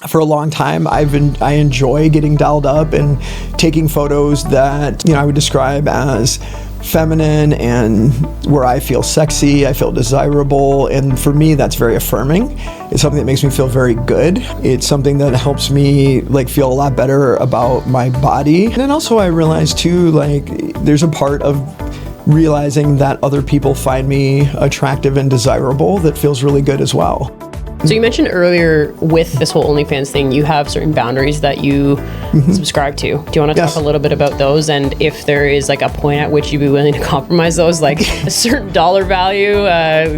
for a long time, I enjoy getting dolled up and taking photos that, I would describe as feminine and where I feel sexy, I feel desirable, and for me that's very affirming. It's something that makes me feel very good. It's something that helps me feel a lot better about my body. And then also I realized too, there's a part of realizing that other people find me attractive and desirable that feels really good as well. So you mentioned earlier with this whole OnlyFans thing, you have certain boundaries that you subscribe to. Do you want to talk a little bit about those, and if there is a point at which you'd be willing to compromise those, a certain dollar value? I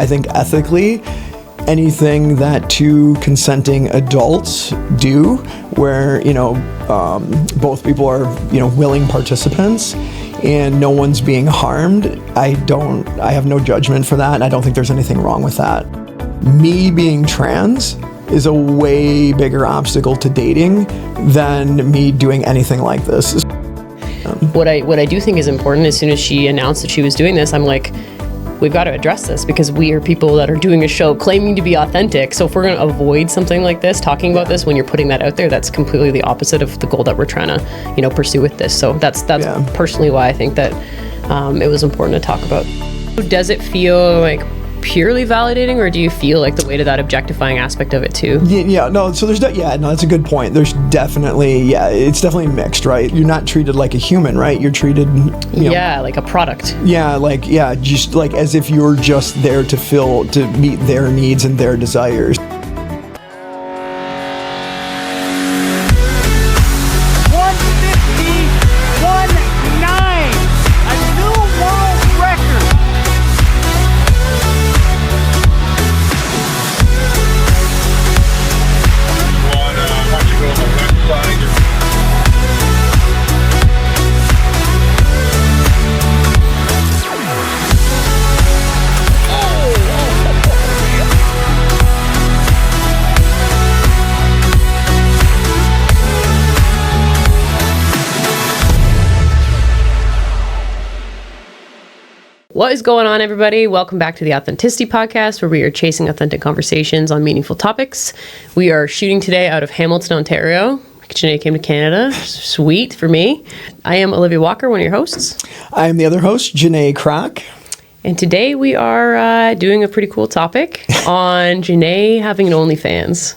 think ethically, anything that two consenting adults do where, both people are, willing participants and no one's being harmed, I have no judgment for that, and I don't think there's anything wrong with that. Me being trans is a way bigger obstacle to dating than me doing anything like this. What I do think is important, as soon as she announced that she was doing this, I'm like, we've got to address this because we are people that are doing a show claiming to be authentic. So if we're going to avoid something like this, talking about this when you're putting that out there, that's completely the opposite of the goal that we're trying to, pursue with this. So that's personally why I think that it was important to talk about. Does it feel purely validating, or do you feel the weight of that objectifying aspect of it too? So there's that's a good point. There's definitely, it's definitely mixed, right? You're not treated like a human, right? You're treated, like a product. Just as if you're just there to meet their needs and their desires. What is going on, everybody? Welcome back to the Authenticity Podcast, where we are chasing authentic conversations on meaningful topics. We are shooting today out of Hamilton, Ontario. Janae came to Canada. Sweet for me. I am Alivia Walker, one of your hosts. I am the other host, Janae Kroc. And today we are doing a pretty cool topic on Janae having an OnlyFans.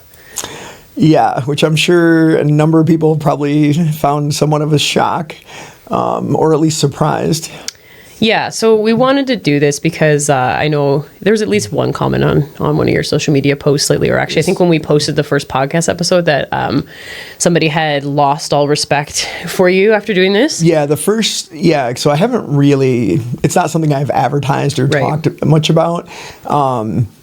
Yeah, which I'm sure a number of people probably found somewhat of a shock, or at least surprised. Yeah, so we wanted to do this because I know there's at least one comment on one of your social media posts lately, or actually I think when we posted the first podcast episode that somebody had lost all respect for you after doing this. So I haven't really, it's not something I've advertised or talked much about.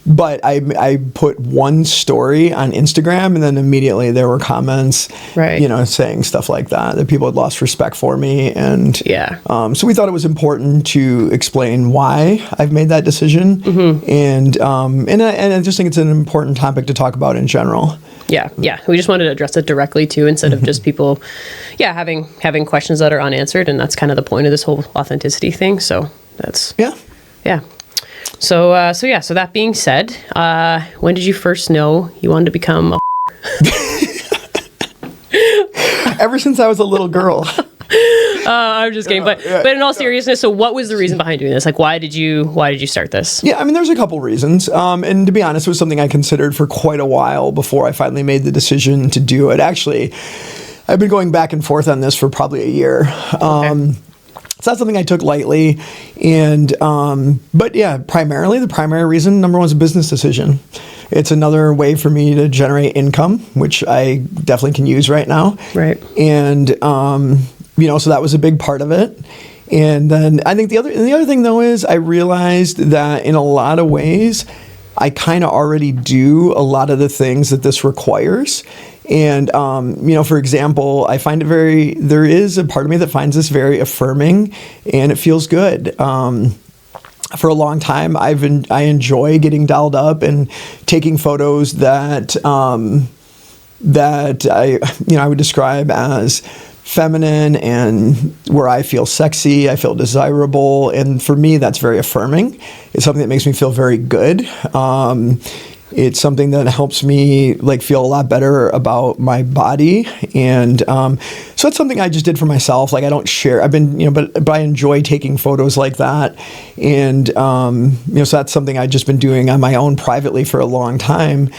But I put one story on Instagram, and then immediately there were comments, saying stuff like that people had lost respect for me. And so we thought it was important to explain why I've made that decision. And I just think it's an important topic to talk about in general. Yeah. We just wanted to address it directly too, instead of just people, having questions that are unanswered. And that's kind of the point of this whole authenticity thing. So that's, So that being said, when did you first know you wanted to become a Ever since I was a little girl. I'm just kidding. But in all seriousness, so what was the reason behind doing this? Why did you start this? Yeah, I mean, there's a couple reasons. And to be honest, it was something I considered for quite a while before I finally made the decision to do it. Actually, I've been going back and forth on this for probably a year. It's not something I took lightly, but primarily the primary reason, number one, is a business decision. It's another way for me to generate income, which I definitely can use right now. Right. And, so that was a big part of it. And then I think the other thing though is I realized that in a lot of ways, I kind of already do a lot of the things that this requires. And, for example, I find there is a part of me that finds this very affirming, and it feels good. For a long time, I enjoy getting dolled up and taking photos that I would describe as feminine and where I feel sexy, I feel desirable, and for me that's very affirming. It's something that makes me feel very good. It's something that helps me like feel a lot better about my body. And so that's something I just did for myself. Like I don't share, I've been, but I enjoy taking photos like that. And, so that's something I've just been doing on my own privately for a long time.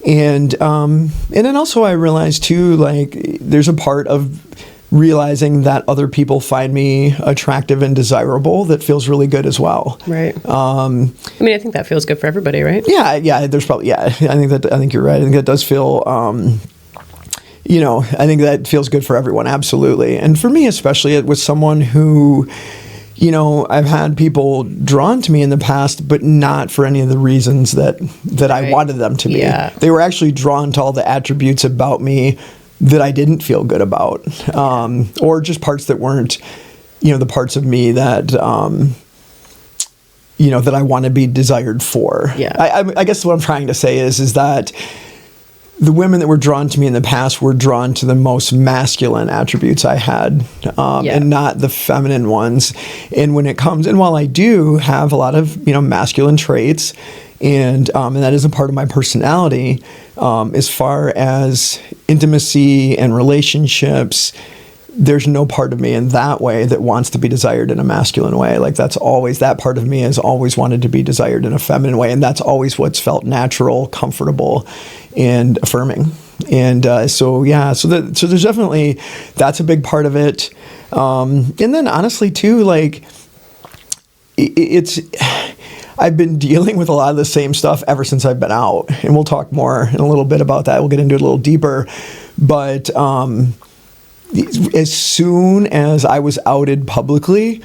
And then also I realized too, like there's a part of realizing that other people find me attractive and desirable that feels really good as well. Right. I think that feels good for everybody, right? Yeah. There's probably, I think you're right. I think that does feel, I think that feels good for everyone. Absolutely. And for me, especially, it was someone who, I've had people drawn to me in the past, but not for any of the reasons that I wanted them to be. Yeah. They were actually drawn to all the attributes about me that I didn't feel good about, or just parts that weren't, the parts of me that, that I want to be desired for. Yeah. I guess what I'm trying to say is that the women that were drawn to me in the past were drawn to the most masculine attributes I had, and not the feminine ones. And when it comes, and while I do have a lot of, masculine traits, and that is a part of my personality, as far as intimacy and relationships, there's no part of me in that way that wants to be desired in a masculine way. Like that part of me has always wanted to be desired in a feminine way. And that's always what's felt natural, comfortable, and affirming. And so there's definitely, that's a big part of it. And then honestly too, like I've been dealing with a lot of the same stuff ever since I've been out, and we'll talk more in a little bit about that. We'll get into it a little deeper, but as soon as I was outed publicly,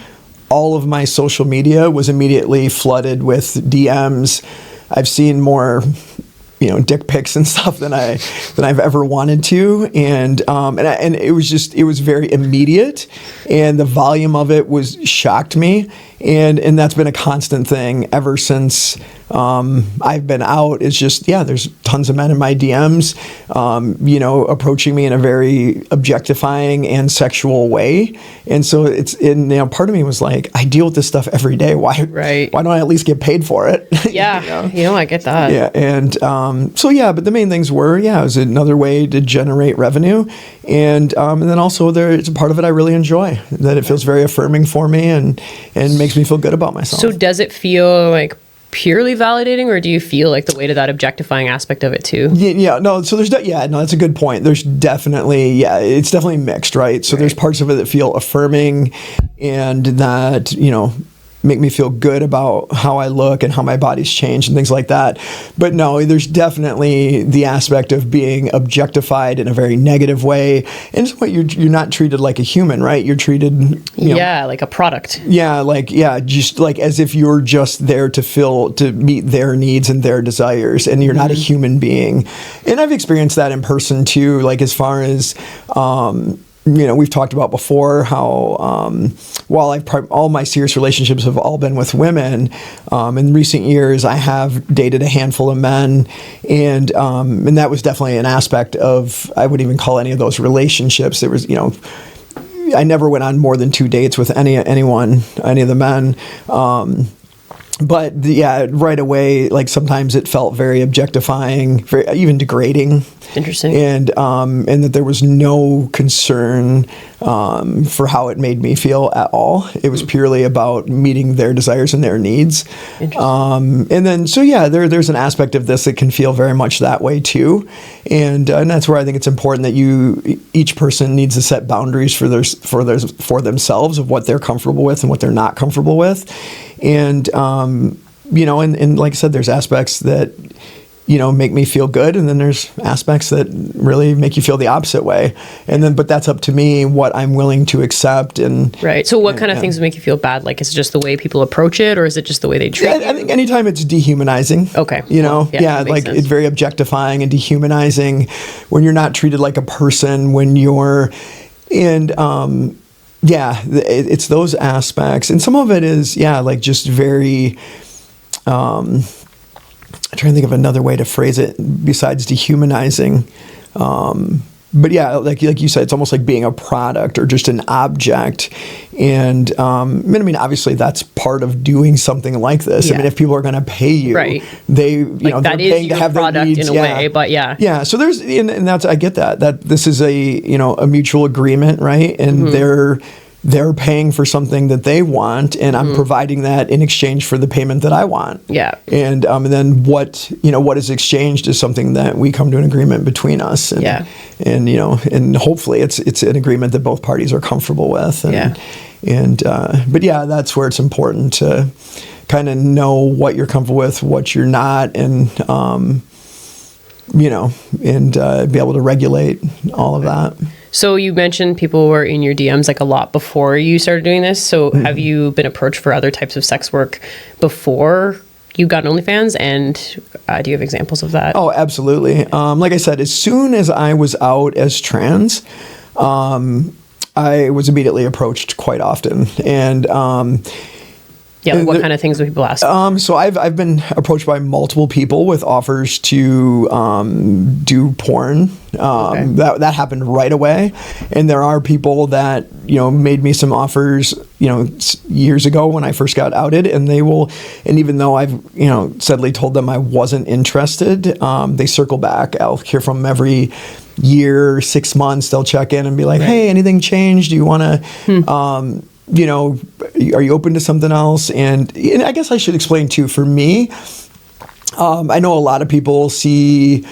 all of my social media was immediately flooded with DMs. I've seen more, dick pics and stuff than I've ever wanted to, and it was very immediate, and the volume of it shocked me, and that's been a constant thing ever since I've been out. It's just there's tons of men in my DMs, approaching me in a very objectifying and sexual way, and so part of me was like, I deal with this stuff every day. Why don't I at least get paid for it? Yeah, I get that. Yeah, and but the main things were, it was another way to generate revenue. And then also it's a part of it I really enjoy, that it feels very affirming for me and makes me feel good about myself. So does it feel like purely validating, or do you feel like the weight of that objectifying aspect of it too? So that's a good point. There's definitely, it's definitely mixed, right? So there's parts of it that feel affirming and that, make me feel good about how I look and how my body's changed and things like that. But no, there's definitely the aspect of being objectified in a very negative way. And it's what you're not treated like a human, right? You're treated, like a product. Just like as if you're just there to meet their needs and their desires, and you're not a human being. And I've experienced that in person too, like as far as, we've talked about before how while all my serious relationships have all been with women, in recent years I have dated a handful of men, and that was definitely an aspect of, I wouldn't even call any of those relationships. There was, I never went on more than 2 dates with any of the men. But right away, like sometimes it felt very objectifying, very even degrading. Interesting. And that there was no concern for how it made me feel at all. It was purely about meeting their desires and their needs. And then, there's an aspect of this that can feel very much that way too. And that's where I think it's important that each person needs to set boundaries for themselves of what they're comfortable with and what they're not comfortable with. And, and like I said, there's aspects that, make me feel good. And then there's aspects that really make you feel the opposite way. And then, but that's up to me, what I'm willing to accept. And right. So what kind of things make you feel bad? Like, is it just the way people approach it, or is it just the way they treat you? I think anytime it's dehumanizing. Okay. Like sense. It's very objectifying and dehumanizing when you're not treated like a person, when you're, it's those aspects. And some of it is, like just very, I'm trying to think of another way to phrase it besides dehumanizing. but yeah, like you said, it's almost like being a product or just an object. And I mean, obviously that's part of doing something like this. I mean, if people are going to pay you, they, they're paying to have their needs. In a way, but yeah. So there's, and that's, I get that this is a mutual agreement, right? And they're paying for something that they want, and I'm providing that in exchange for the payment that I want. Yeah. And then what is exchanged is something that we come to an agreement between us. And, and hopefully it's an agreement that both parties are comfortable with. And, but yeah, that's where it's important to kind of know what you're comfortable with, what you're not, and, be able to regulate all of that. So you mentioned people were in your DMs like a lot before you started doing this. So have you been approached for other types of sex work before you got OnlyFans? And do you have examples of that? Oh, absolutely. Like I said, as soon as I was out as trans, I was immediately approached quite often. And what kind of things do people ask? So I've been approached by multiple people with offers to do porn. That happened right away. And there are people that, made me some offers, years ago when I first got outed, and even though I've, steadily told them I wasn't interested, they circle back. I'll hear from them every year, 6 months. They'll check in and be like, hey, anything changed? Do you want to, are you open to something else? And I guess I should explain too, for me, I know a lot of people see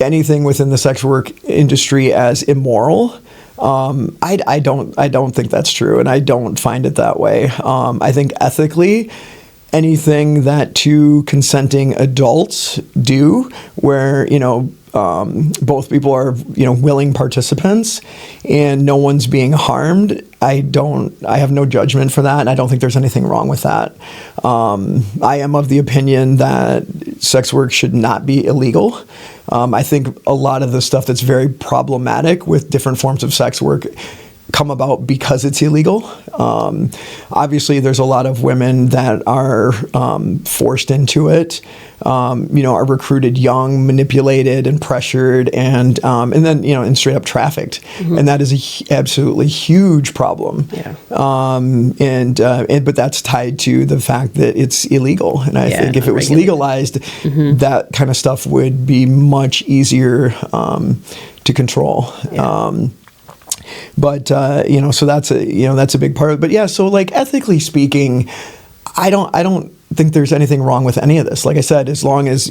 anything within the sex work industry as immoral. I don't think that's true, and I don't find it that way. I think ethically, anything that two consenting adults do where, both people are, willing participants and no one's being harmed, I have no judgment for that, and I don't think there's anything wrong with that. I am of the opinion that sex work should not be illegal. I think a lot of the stuff that's very problematic with different forms of sex work come about because it's illegal. Obviously, there's a lot of women that are forced into it, are recruited young, manipulated, and pressured, and then and straight up trafficked, and that is a absolutely huge problem. But that's tied to the fact that it's illegal, and I think if it was legalized, that kind of stuff would be much easier to control. But so that's a big part of it. But yeah, so like ethically speaking, I don't think there's anything wrong with any of this. Like I said, as long as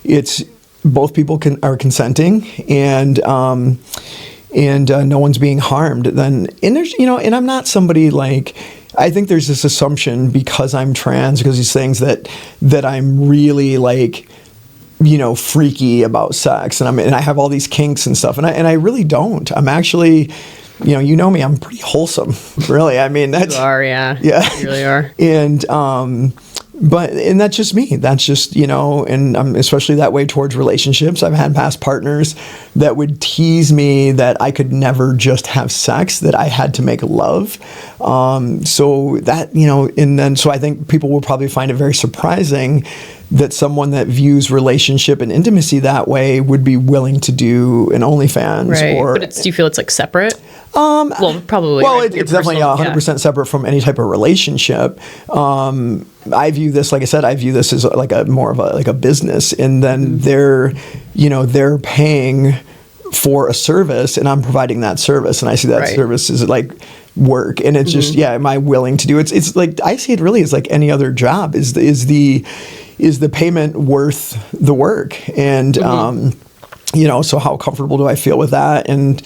it's both people are consenting and no one's being harmed, then and there's and I'm not somebody like. I think there's this assumption because I'm trans, because these things that I'm really like. Freaky about sex, and I have all these kinks and stuff, and I really don't. I'm actually, me, I'm pretty wholesome, really. I mean, that's you are, yeah, you really are. And that's just me. That's just, and I'm especially that way towards relationships. I've had past partners that would tease me that I could never just have sex, that I had to make love. So that, and then, so I think people will probably find it very surprising that someone that views relationship and intimacy that way would be willing to do an OnlyFans. Right. Or, but do you feel it's like separate? Well, probably. Well, it's definitely 100% separate from any type of relationship. I view this, like I said, as like more of a business, and then they're paying for a service, and I'm providing that service, and I see that service as like work, and it's just am I willing to do it? It's like I see it really as like any other job. Is the payment worth the work? And so how comfortable do I feel with that? And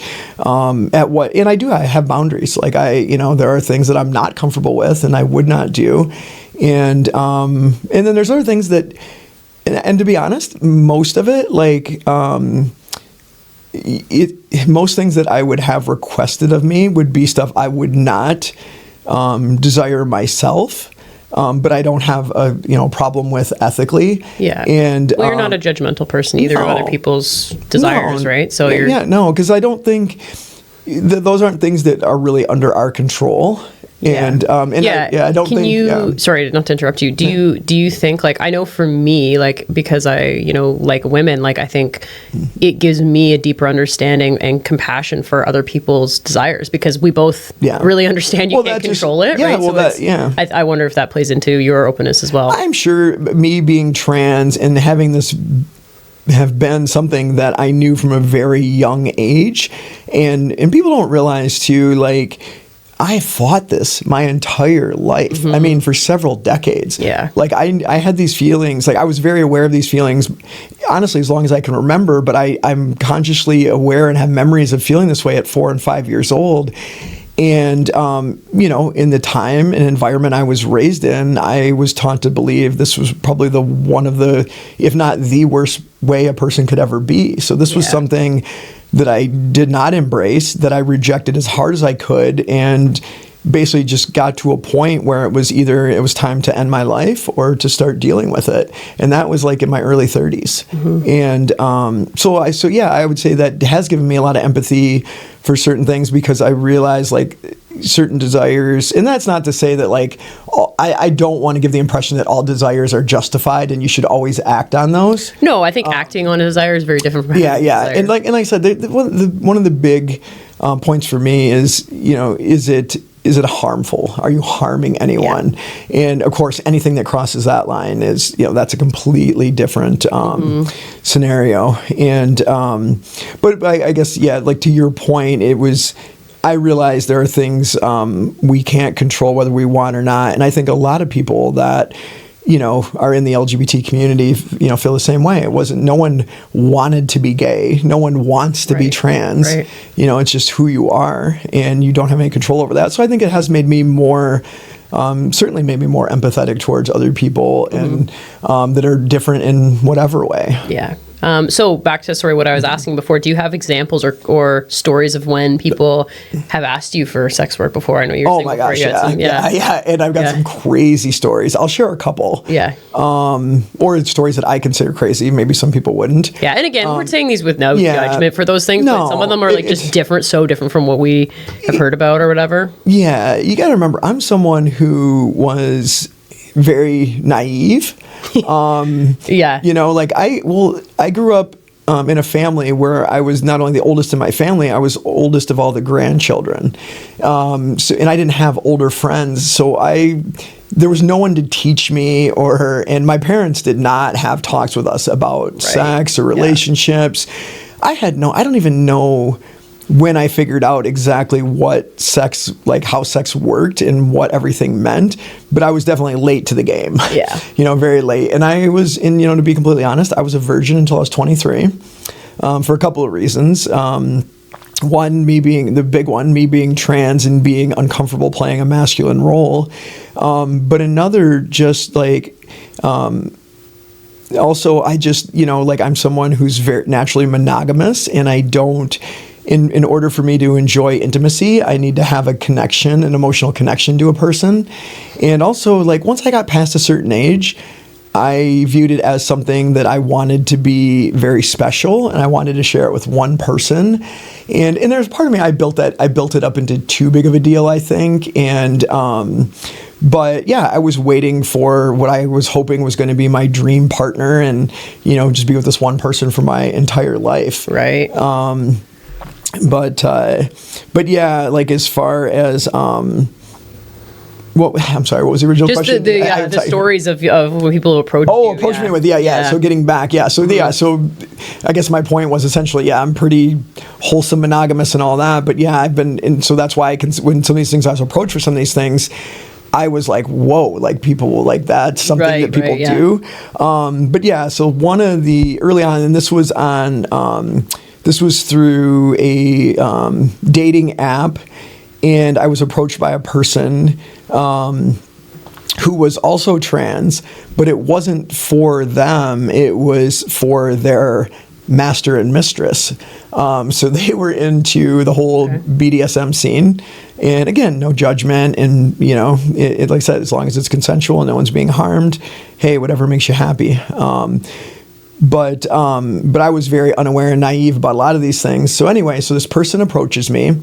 at what? And I have boundaries. Like there are things that I'm not comfortable with, and I would not do. And then there's other things that, and to be honest, most of it, like most things that I would have requested of me would be stuff I would not desire myself. But I don't have a problem with ethically. Yeah. And you're not a judgmental person either of other people's desires, right? So because I don't think those aren't things that are really under our control. And I don't Can think. you? Sorry, not to interrupt you. Do you think, like, I know for me, like, because I like women, like, I think it gives me a deeper understanding and compassion for other people's desires, because we both really understand you can't control it. Yeah, right? well, So I wonder if that plays into your openness as well. I'm sure me being trans and having this have been something that I knew from a very young age, and people don't realize too, like, I fought this my entire life. I mean, for several decades. Yeah. Like, I had these feelings. Like, I was very aware of these feelings, honestly, as long as I can remember. But I'm consciously aware and have memories of feeling this way at 4 and 5 years old. And, in the time and environment I was raised in, I was taught to believe this was probably one of the, if not the worst way a person could ever be. So this was something that I did not embrace, that I rejected as hard as I could, and basically just got to a point where it was either it was time to end my life or to start dealing with it. And that was like in my early 30s. And I would say that has given me a lot of empathy for certain things, because I realized, like, certain desires, and that's not to say that, like, I don't want to give the impression that all desires are justified and you should always act on those. No, I think acting on a desire is very different from having a desire. And like I said, one of the big points for me is, is it harmful? Are you harming anyone? Yeah. And of course, anything that crosses that line is, that's a completely different scenario. And but I guess, like, to your point, I realize there are things we can't control whether we want or not. And I think a lot of people that, are in the LGBT community, feel the same way. No one wanted to be gay. No one wants to be trans. Right. It's just who you are, and you don't have any control over that. So I think it has made me more, certainly made me more empathetic towards other people and that are different in whatever way. Yeah. So back to what I was asking before, do you have examples or stories of when people have asked you for sex work before? I know you were saying my before gosh, you had some, yeah. And I've got some crazy stories. I'll share a couple. Yeah. Or stories that I consider crazy. Maybe some people wouldn't. Yeah. And again, we're saying these with no judgment for those things, but some of them are like just different, so different from what we have heard about or whatever. Yeah. You got to remember, I'm someone who was very naive. I grew up in a family where I was not only the oldest in my family, I was oldest of all the grandchildren. And I didn't have older friends, so there was no one to teach me, and my parents did not have talks with us about sex or relationships. I don't even know when I figured out exactly what sex, like how sex worked and what everything meant, but I was definitely late to the game. Yeah. Very late. And I was, to be completely honest, I was a virgin until I was 23, for a couple of reasons. One, me being trans and being uncomfortable playing a masculine role. But another, just like, also, I just, I'm someone who's very naturally monogamous, and I don't, in order for me to enjoy intimacy, I need to have a connection, an emotional connection to a person. And also, like, once I got past a certain age, I viewed it as something that I wanted to be very special, and I wanted to share it with one person. And there's part of me, I built it up into too big of a deal, I think. And but yeah, I was waiting for what I was hoping was going to be my dream partner, and just be with this one person for my entire life. Right. But yeah, like, as far as I'm sorry, what was the original question? Just the stories of when people approach you. Approach me with, so getting back, so I guess my point was essentially, I'm pretty wholesome, monogamous and all that, but I've been, and so that's why when some of these things I was approached for some of these things, I was like, whoa, like, people, like, that's something that people do. But so one of the early on, and this was through a dating app, and I was approached by a person who was also trans, but it wasn't for them, it was for their master and mistress. So they were into the whole BDSM scene. And again, no judgment, and like I said, as long as it's consensual and no one's being harmed, hey, whatever makes you happy. But I was very unaware and naive about a lot of these things. So anyway, so this person approaches me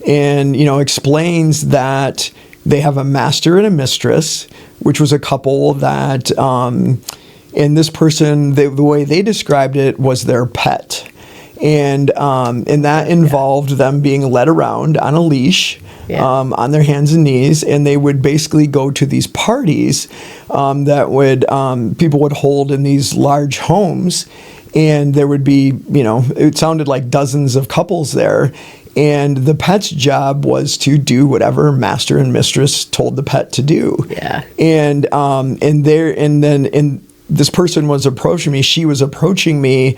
and, explains that they have a master and a mistress, which was a couple that, and this person, the way they described it was their pet. And that involved them being led around on a leash, on their hands and knees, and they would basically go to these parties that would people would hold in these large homes, and there would be, it sounded like dozens of couples there, and the pet's job was to do whatever master and mistress told the pet to do. Yeah. And this person was approaching me. She was approaching me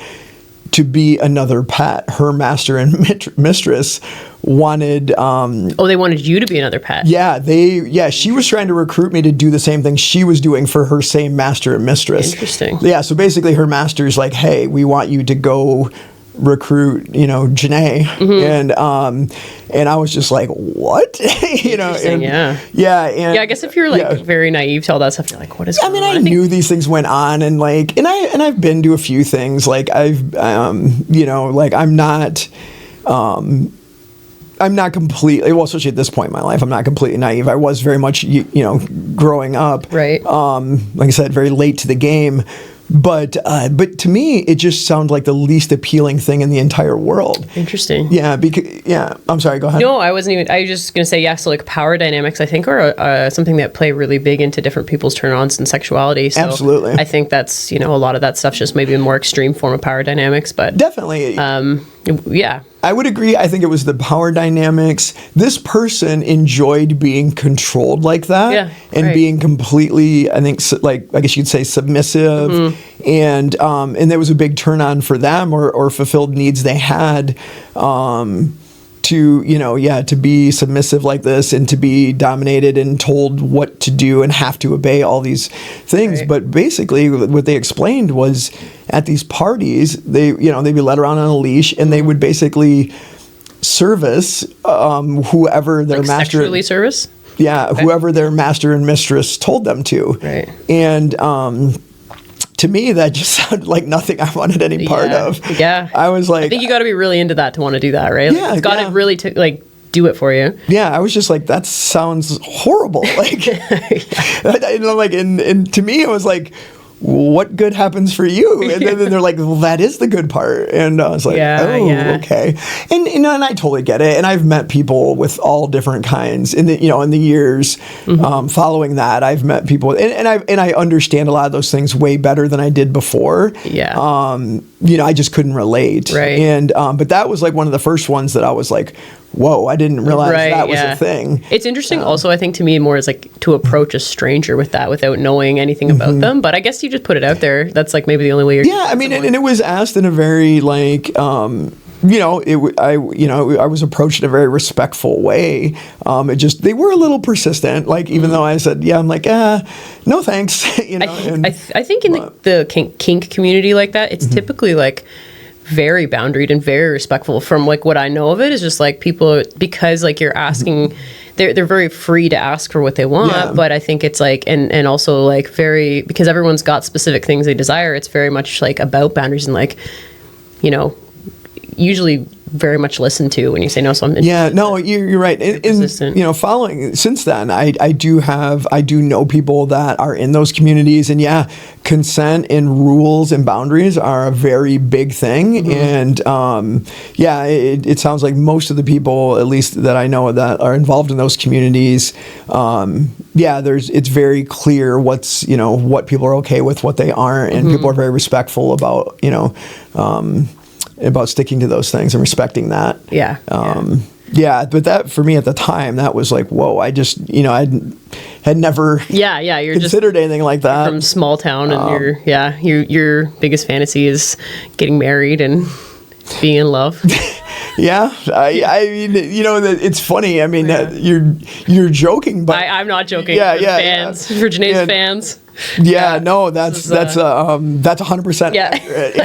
to be another pet. Her master and mistress wanted... they wanted you to be another pet. Yeah, she was trying to recruit me to do the same thing she was doing for her same master and mistress. Interesting. Yeah, so basically her master's like, hey, we want you to go recruit, Janae. And I was just like, what? And, I guess if you're very naive to all that stuff, you're like, what is going on? I knew these things went on, and I've been to a few things. Like I'm not completely, well, especially at this point in my life, I'm not completely naive. I was very much, growing up. Right. Like I said, very late to the game. But to me, it just sounded like the least appealing thing in the entire world. Interesting. Yeah, I'm sorry, go ahead. No, I was just going to say, so like power dynamics, I think, are something that play really big into different people's turn-ons and sexuality. So absolutely. I think that's, a lot of that stuff's just maybe a more extreme form of power dynamics, but... Definitely. Yeah. I would agree. I think it was the power dynamics. This person enjoyed being controlled like that, and being completely, I think, I guess you could say, submissive, and there was a big turn on for them, or fulfilled needs they had, to be submissive like this, and to be dominated and told what to do and have to obey all these things. Right. But basically, what they explained was, at these parties, they'd be led around on a leash, and they would basically service whoever their master... Sexually service? Yeah, okay. Whoever their master and mistress told them to. Right. And to me, that just sounded like nothing I wanted any part of. Yeah. I was like... I think you got to be really into that to want to do that, right? Yeah. It's got to really do it for you. Yeah, I was just like, that sounds horrible. And to me, it was like, what good happens for you? And then they're like, well, that is the good part. And I was like, okay. And and I totally get it. And I've met people with all different kinds in the years following that. I've met people, and I understand a lot of those things way better than I did before. Yeah. I just couldn't relate. Right. And but that was like one of the first ones that I was like, whoa, I didn't realize that was a thing. It's interesting also, I think, to me, more is like to approach a stranger with that without knowing anything about them. But I guess you just put it out there. That's like maybe the only way you're... Yeah, I mean, and it was asked in a very I was approached in a very respectful way. They were a little persistent. Like, even though I said, I'm like, no thanks. I think in the kink community like that, it's typically like very boundaried and very respectful. From like what I know of it, is just like people, because like you're asking, they're very free to ask for what they want. But I think it's like, and also like very, because everyone's got specific things they desire, it's very much like about boundaries and like, usually very much listened to when you say no. So I'm you're right. And following since then, I do know people that are in those communities, and consent and rules and boundaries are a very big thing. And it sounds like most of the people, at least that I know, that are involved in those communities, it's very clear what's what people are okay with, what they aren't, and people are very respectful about about sticking to those things and respecting that. But that, for me at the time, that was like, whoa, I just, I had never you're considered anything like that. From small town, and your biggest fantasy is getting married and being in love. I mean, it's funny. I mean, you're joking, but I'm not joking. Fans, for Janae's fans. That's 100% accurate.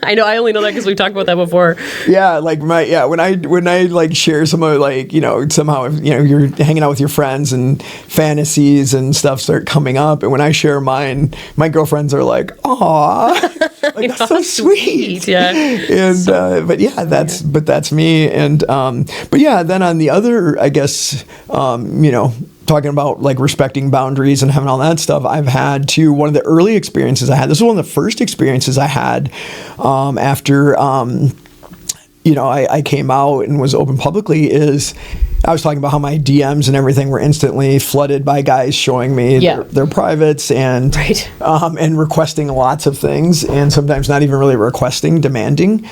I know. I only know that because we've talked about that before. When I like share some of somehow you're hanging out with your friends and fantasies and stuff start coming up, and when I share mine, my girlfriends are like, "Aw, that's so sweet." And that's me. And then on the other, I guess, talking talking about like respecting boundaries and having all that stuff, I've had to, one of the early experiences I had, this was one of the first experiences I had after, I came out and was open publicly, is I was talking about how my DMs and everything were instantly flooded by guys showing me their privates and and requesting lots of things, and sometimes not even really requesting, demanding.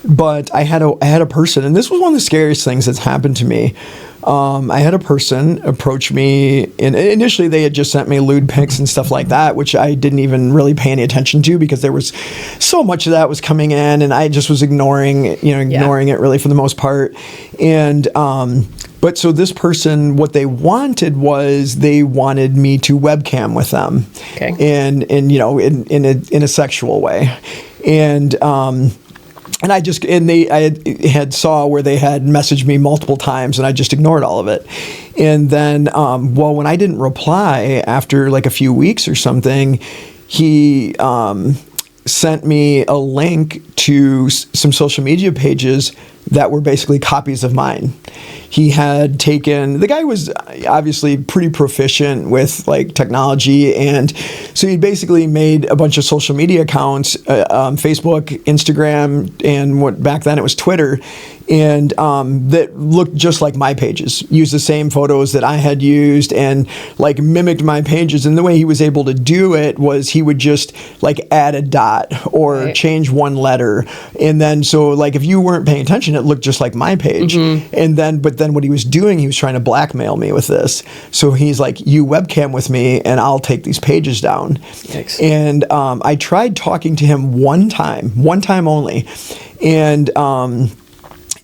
But I had a person, and this was one of the scariest things that's happened to me. I had a person approach me, and initially they had just sent me lewd pics and stuff like that, which I didn't even really pay any attention to because there was so much of that was coming in, and I just was ignoring it really for the most part. And but so this person, what they wanted was they wanted me to webcam with them, and in a sexual way, and I had saw where they had messaged me multiple times, and I just ignored all of it. And then, when I didn't reply after like a few weeks or something, he sent me a link to some social media pages that were basically copies of mine. He had taken, the guy was obviously pretty proficient with like technology, and so he basically made a bunch of social media accounts, Facebook, Instagram, and what back then it was Twitter, and that looked just like my pages, used the same photos that I had used, and like mimicked my pages. And the way he was able to do it was he would just like add a dot or change one letter, and then so like if you weren't paying attention, it looked just like my page. And then what he was doing, he was trying to blackmail me with this. So he's like, you webcam with me and I'll take these pages down. Yikes. And I tried talking to him one time only.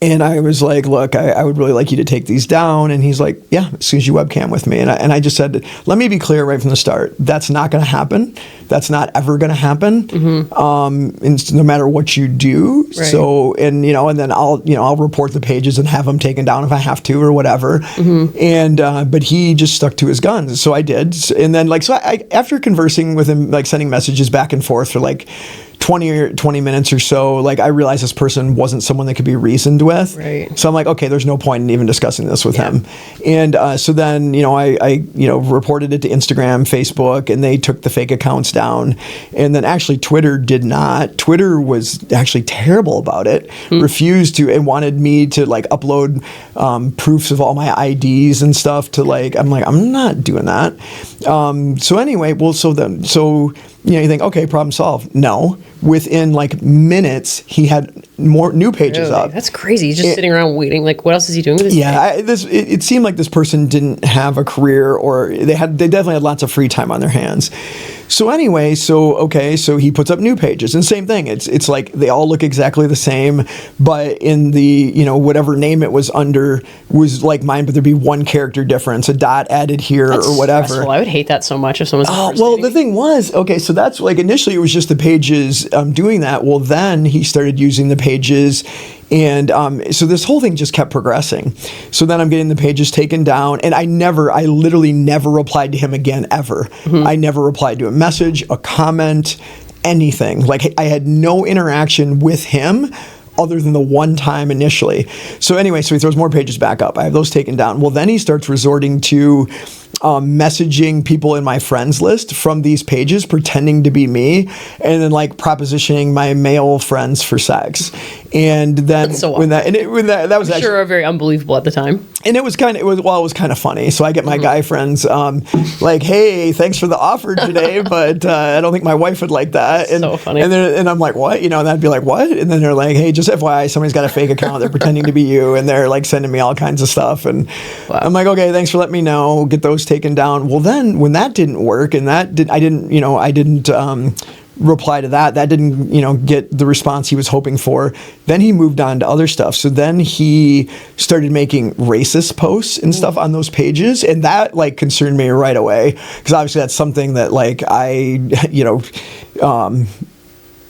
And I was like, look, I would really like you to take these down. And he's like, yeah, as soon as you webcam with me. And I just said, let me be clear right from the start. That's not going to happen. That's not ever going to happen. And no matter what you do. Right. So, and then I'll report the pages and have them taken down if I have to or whatever. And, but he just stuck to his guns. So I did. And then I after conversing with him, like sending messages back and forth for like 20 minutes or so, like I realized this person wasn't someone that could be reasoned with. Right. So I'm like, okay, there's no point in even discussing this with him. And so then, I reported it to Instagram, Facebook, and they took the fake accounts down. And then actually Twitter did not. Twitter was actually terrible about it, refused to, and wanted me to like upload proofs of all my IDs and stuff to I'm not doing that. So anyway, you think, okay, problem solved. No. Within like minutes, he had more new pages up. That's crazy. He's just sitting around waiting. Like, what else is he doing with his day? It seemed like this person didn't have a career, or they definitely had lots of free time on their hands. So anyway, so he puts up new pages, and same thing. It's like they all look exactly the same, but in the whatever name it was under was like mine, but there'd be one character difference, a dot added here or whatever. Stressful. I would hate that so much if someone's. The thing was, so that's like initially it was just the pages doing that. Well, then he started using the pages. And so this whole thing just kept progressing. So then I'm getting the pages taken down, and I literally never replied to him again, ever. I never replied to a message, a comment, anything. Like I had no interaction with him other than the one time initially. So anyway, so he throws more pages back up. I have those taken down. Well, then he starts resorting to messaging people in my friends list from these pages, pretending to be me, and then like propositioning my male friends for sex. And then that was actually very unbelievable at the time. And it was kind of funny. So I get my guy friends like, hey, thanks for the offer today, but I don't think my wife would like that. And, so funny. And I'm like, what? And I'd be like, what? And then they're like, hey, just FYI, somebody's got a fake account. They're pretending to be you, and they're like sending me all kinds of stuff. And I'm like, okay, thanks for letting me know. Get those taken down. Well, then when that didn't work, and I didn't reply to that didn't get the response he was hoping for, then he moved on to other stuff. So then he started making racist posts and stuff on those pages, and that like concerned me right away, because obviously that's something that like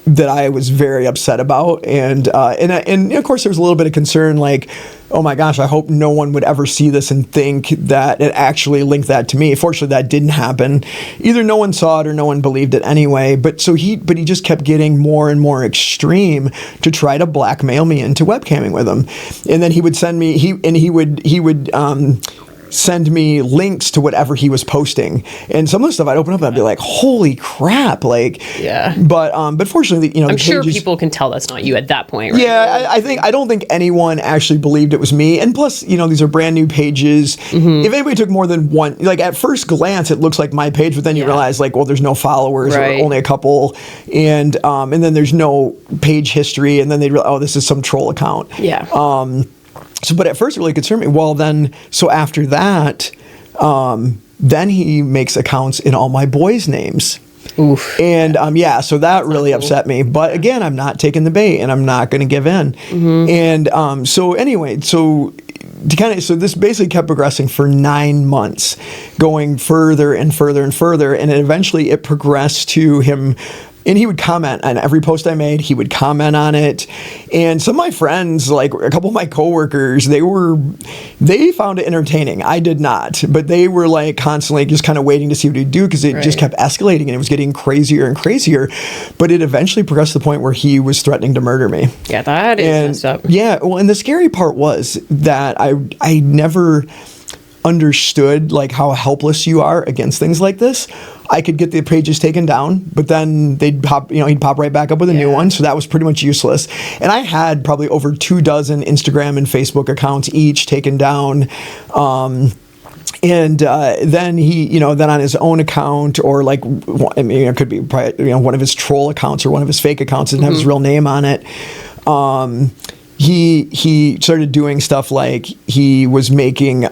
that I was very upset about, and of course there was a little bit of concern, like, oh my gosh, I hope no one would ever see this and think that it actually linked that to me. Fortunately, that didn't happen. Either no one saw it or no one believed it anyway. But he just kept getting more and more extreme to try to blackmail me into webcamming with him. And then he would send me, he would send me links to whatever he was posting, and some of the stuff I'd open up and I'd be like, holy crap, like, yeah. But fortunately, you know, I'm sure people can tell that's not you at that point, right? Yeah, I don't think anyone actually believed it was me, and plus, you know, these are brand new pages. If anybody took more than one, like at first glance, it looks like my page, but then you realize, like, well, there's no followers, or only a couple, and then there's no page history, and then they realize, oh, this is some troll account. Yeah. So, but at first it really concerned me. Well, then, so after that, then he makes accounts in all my boys' names. Oof. And so that really upset me. But again, I'm not taking the bait, and I'm not going to give in. And so anyway, so this basically kept progressing for 9 months, going further and further and further, and eventually it progressed to him. And he would comment on every post I made. He would comment on it. And some of my friends, like a couple of my coworkers, they found it entertaining. I did not. But they were like constantly just kind of waiting to see what he'd do, because it just kept escalating and it was getting crazier and crazier. But it eventually progressed to the point where he was threatening to murder me. Yeah, that is messed up. Yeah, well, and the scary part was that I never understood like how helpless you are against things like this. I could get the pages taken down, but then he'd pop right back up with a new one. So that was pretty much useless. And I had probably over 24 Instagram and Facebook accounts each taken down. And then he, then on his own account, or like, I mean, it could be probably, one of his troll accounts or one of his fake accounts didn't have his real name on it. He started doing stuff like he was making,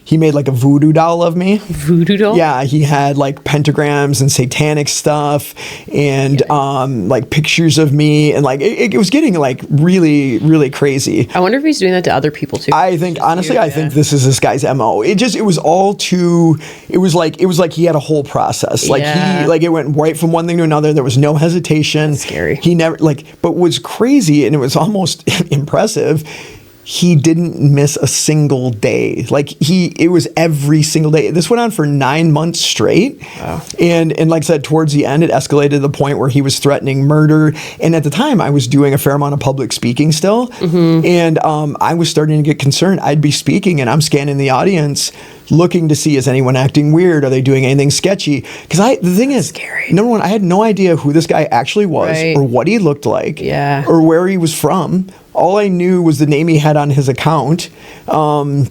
he made like a voodoo doll of me. Voodoo doll? Yeah, he had like pentagrams and satanic stuff, and like pictures of me, and like it was getting like really, really crazy. I wonder if he's doing that to other people too. I think honestly, I think this is this guy's MO. It was like he had a whole process. Like it went right from one thing to another. There was no hesitation. That's scary. He never but what's crazy, and it was almost impressive, he didn't miss a single day. Like it was every single day. This went on for 9 months straight. Wow. And like I said, towards the end, it escalated to the point where he was threatening murder. And at the time, I was doing a fair amount of public speaking still. And I was starting to get concerned. I'd be speaking and I'm scanning the audience, looking to see, is anyone acting weird? Are they doing anything sketchy? Because the thing is, scary. Number one, I had no idea who this guy actually was, or what he looked like, or where he was from. All I knew was the name he had on his account. I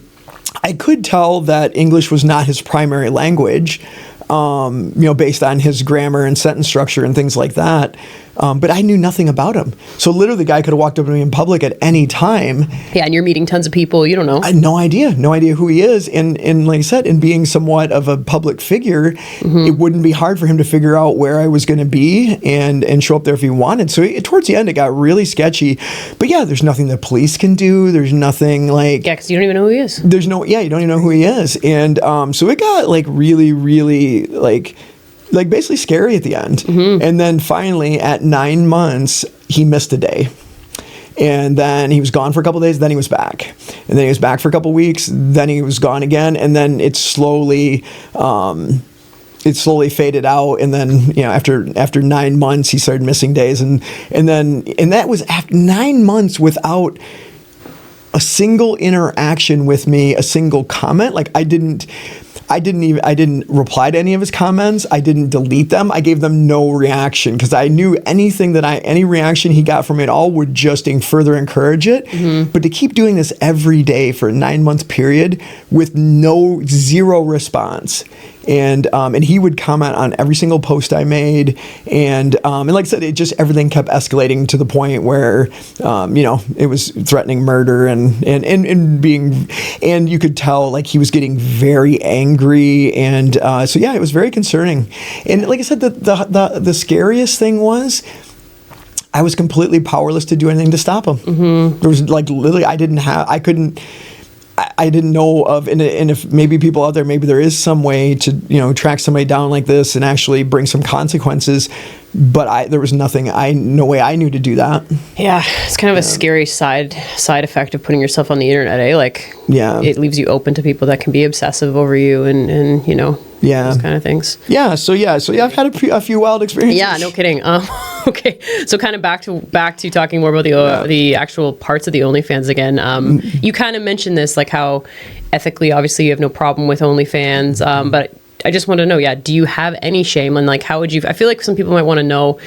could tell that English was not his primary language, based on his grammar and sentence structure and things like that. But I knew nothing about him. So literally the guy could have walked up to me in public at any time. Yeah, and you're meeting tons of people. You don't know. I had no idea who he is. And like I said, in being somewhat of a public figure, it wouldn't be hard for him to figure out where I was going to be and show up there if he wanted. So towards the end, it got really sketchy. But yeah, there's nothing the police can do. There's nothing like... Yeah, because you don't even know who he is. You don't even know who he is. And so it got like really, really like basically scary at the end. And then finally at 9 months, he missed a day. And then he was gone for a couple of days, then he was back. And then he was back for a couple of weeks, then he was gone again, and then it slowly faded out. And then, after 9 months, he started missing days. And that was after 9 months without a single interaction with me, a single comment. Like I didn't reply to any of his comments. I didn't delete them. I gave them no reaction, because I knew any reaction he got from it all would just further encourage it. But to keep doing this every day for a 9 month period with zero response. And he would comment on every single post I made, and like I said, everything kept escalating to the point where it was threatening murder and you could tell like he was getting very angry, and so yeah, it was very concerning. And like I said, the scariest thing was, I was completely powerless to do anything to stop him. There was like literally I didn't know of, and if maybe people out there, maybe there is some way to track somebody down like this and actually bring some consequences, but there was no way I knew to do that. Yeah, it's kind of a scary side effect of putting yourself on the internet, eh? Like, it leaves you open to people that can be obsessive over you, and those kind of things. So I've had a few wild experiences. Yeah, no kidding. Okay, so kind of back to talking more about the actual parts of the OnlyFans again. You kind of mentioned this, like how ethically, obviously, you have no problem with OnlyFans, but I just want to know, do you have any shame? And like, how would you? I feel like some people might want to know,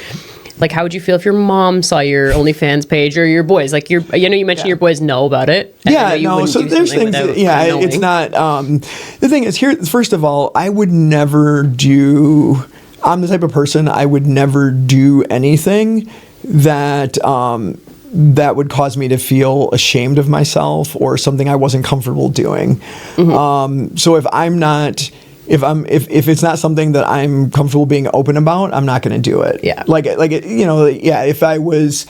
like, how would you feel if your mom saw your OnFans page or your boys? Like, you mentioned your boys know about it. So there's things. It's not. The thing is, here, first of all, I would never do. I'm the type of person, I would never do anything that that would cause me to feel ashamed of myself or something I wasn't comfortable doing. So if I'm not. If it's not something that I'm comfortable being open about, I'm not going to do it. If I was,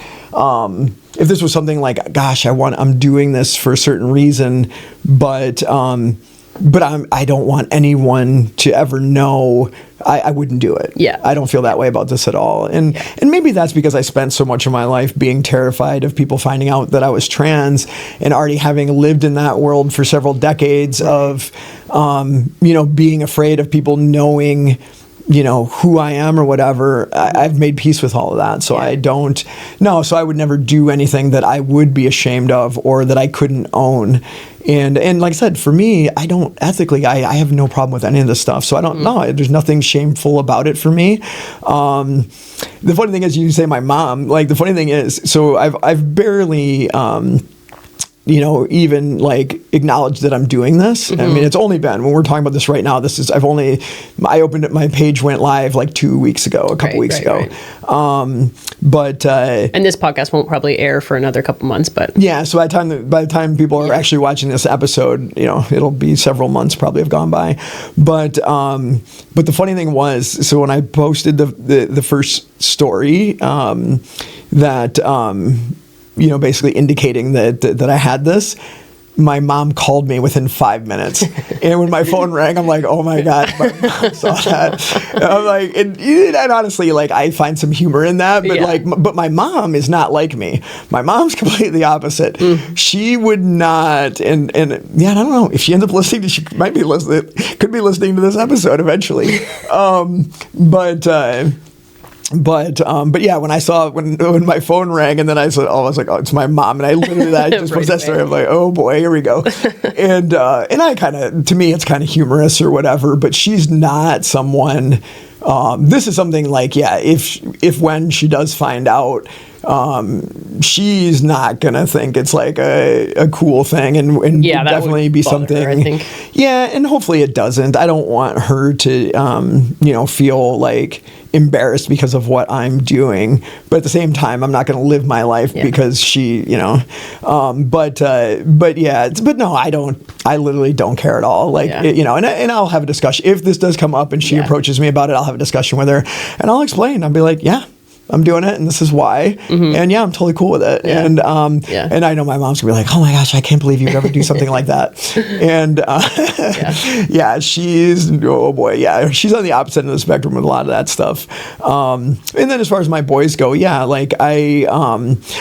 if this was something like, gosh, I'm doing this for a certain reason, but I don't want anyone to ever know, I wouldn't do it. Yeah. I don't feel that way about this at all. And maybe that's because I spent so much of my life being terrified of people finding out that I was trans, and already having lived in that world for several decades of, being afraid of people knowing, who I am or whatever. I've made peace with all of that. So so I would never do anything that I would be ashamed of or that I couldn't own. And like I said, for me, I don't ethically, I have no problem with any of this stuff. So I don't know. There's nothing shameful about it for me. The funny thing is, you say my mom, like the funny thing is, so I've barely, even like acknowledged that I'm doing this. I mean, it's only been, when we're talking about this right now, I opened it, my page went live like 2 weeks ago, a couple weeks ago. And this podcast won't probably air for another couple months, but. Yeah. So by the time people are actually watching this episode, it'll be several months probably have gone by. But the funny thing was, so when I posted the first story, basically indicating that I had this, my mom called me within 5 minutes. And when my phone rang, I'm like, oh my God, my mom saw that. And I'm like, and honestly, like, I find some humor in that, but but my mom is not like me. My mom's completely opposite. She would not, and I don't know, if she ends up listening, she could be listening to this episode eventually. But yeah, when I saw when my phone rang, and then I said, oh, it's my mom, and I literally I just posted that story. I'm like, oh boy, here we go. And I kind of, to me, it's kind of humorous or whatever, but she's not someone. This is something like, if when she does find out, she's not gonna think it's like a cool thing, and definitely be something. Her, I think. Yeah, and hopefully it doesn't. I don't want her to, feel like embarrassed because of what I'm doing, but at the same time, I'm not going to live my life because she, but no, I don't. I literally don't care at all. Like, and I'll have a discussion if this does come up and she approaches me about it. I'll have a discussion with her, and I'll explain. I'll be like, I'm doing it, and this is why. And I'm totally cool with it. Yeah. And I know my mom's gonna be like, oh my gosh, I can't believe you'd ever do something like that. And she's, oh boy, she's on the opposite end of the spectrum with a lot of that stuff. And then as far as my boys go, like I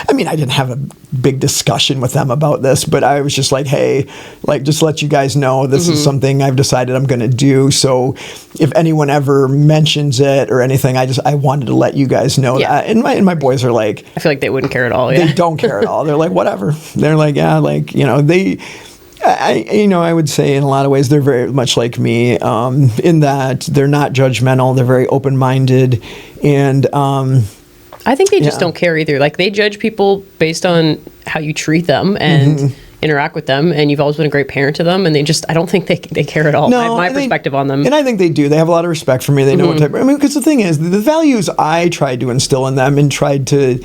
didn't have a big discussion with them about this, but I was just like, hey, like, just let you guys know this is something I've decided I'm going to do. So if anyone ever mentions it or anything, I wanted to let you guys know that. And my boys are like, I feel like they wouldn't care at all. They don't care at all. They're like, whatever. They're like, I would say in a lot of ways they're very much like me, in that they're not judgmental. They're very open-minded, and I think they just don't care either. Like, they judge people based on how you treat them and interact with them, and you've always been a great parent to them, and I don't think they care at all. No, my perspective on them. And I think they do. They have a lot of respect for me. They know what type. Because the thing is, the values I tried to instill in them and tried to,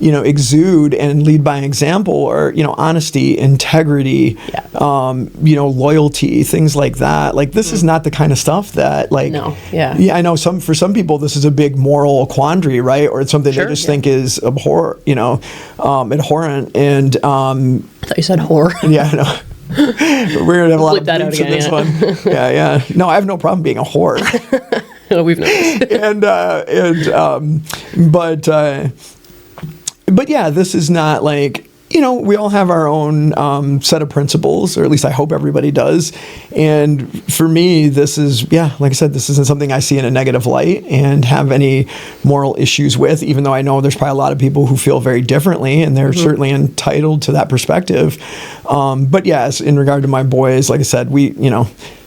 exude and lead by example are, honesty, integrity, loyalty, things like that. Like, this is not the kind of stuff that, like, I know for some people this is a big moral quandary, right? Or it's something they just think is abhorrent. And I thought you said horror. Yeah, I know. We're gonna have a lot of bleeps in this one. Yeah. No, I have no problem being a whore. We've noticed. But yeah, this is not like, we all have our own set of principles, or at least I hope everybody does. And for me, this is, like I said, this isn't something I see in a negative light and have any moral issues with, even though I know there's probably a lot of people who feel very differently, and they're certainly entitled to that perspective. But yes, in regard to my boys, like I said, we,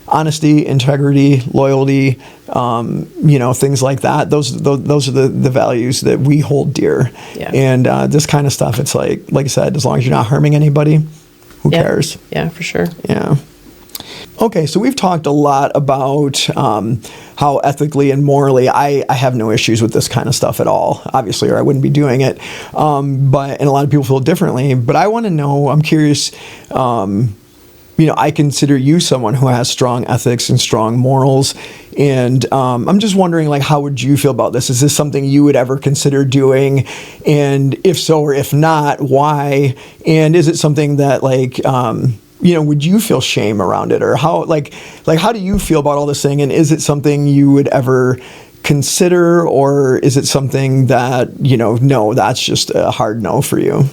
honesty, integrity, loyalty, things like that. Those are the values that we hold dear. Yeah. And this kind of stuff, it's like I said, as long as you're not harming anybody, who cares? Yeah, for sure. Yeah. Okay, so we've talked a lot about how ethically and morally I have no issues with this kind of stuff at all, obviously, or I wouldn't be doing it. And a lot of people feel differently. But I want to know, I'm curious, I consider you someone who has strong ethics and strong morals. And I'm just wondering, how would you feel about this? Is this something you would ever consider doing? And if so, or if not, why? And is it something that, would you feel shame around it? Or how do you feel about all this thing? And is it something you would ever consider? Or is it something that, no, that's just a hard no for you?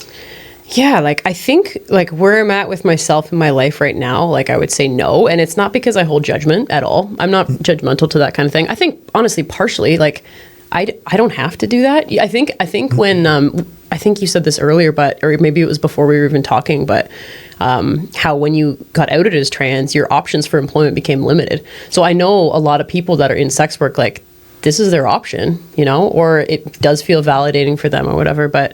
Yeah, I think where I'm at with myself in my life right now, I would say no. And it's not because I hold judgment at all. I'm not judgmental to that kind of thing. I think honestly, partially, I don't have to do that. I think when I think you said this earlier, or maybe it was before we were even talking, but how when you got outed as trans, your options for employment became limited. So I know a lot of people that are in sex work, this is their option, or it does feel validating for them or whatever. But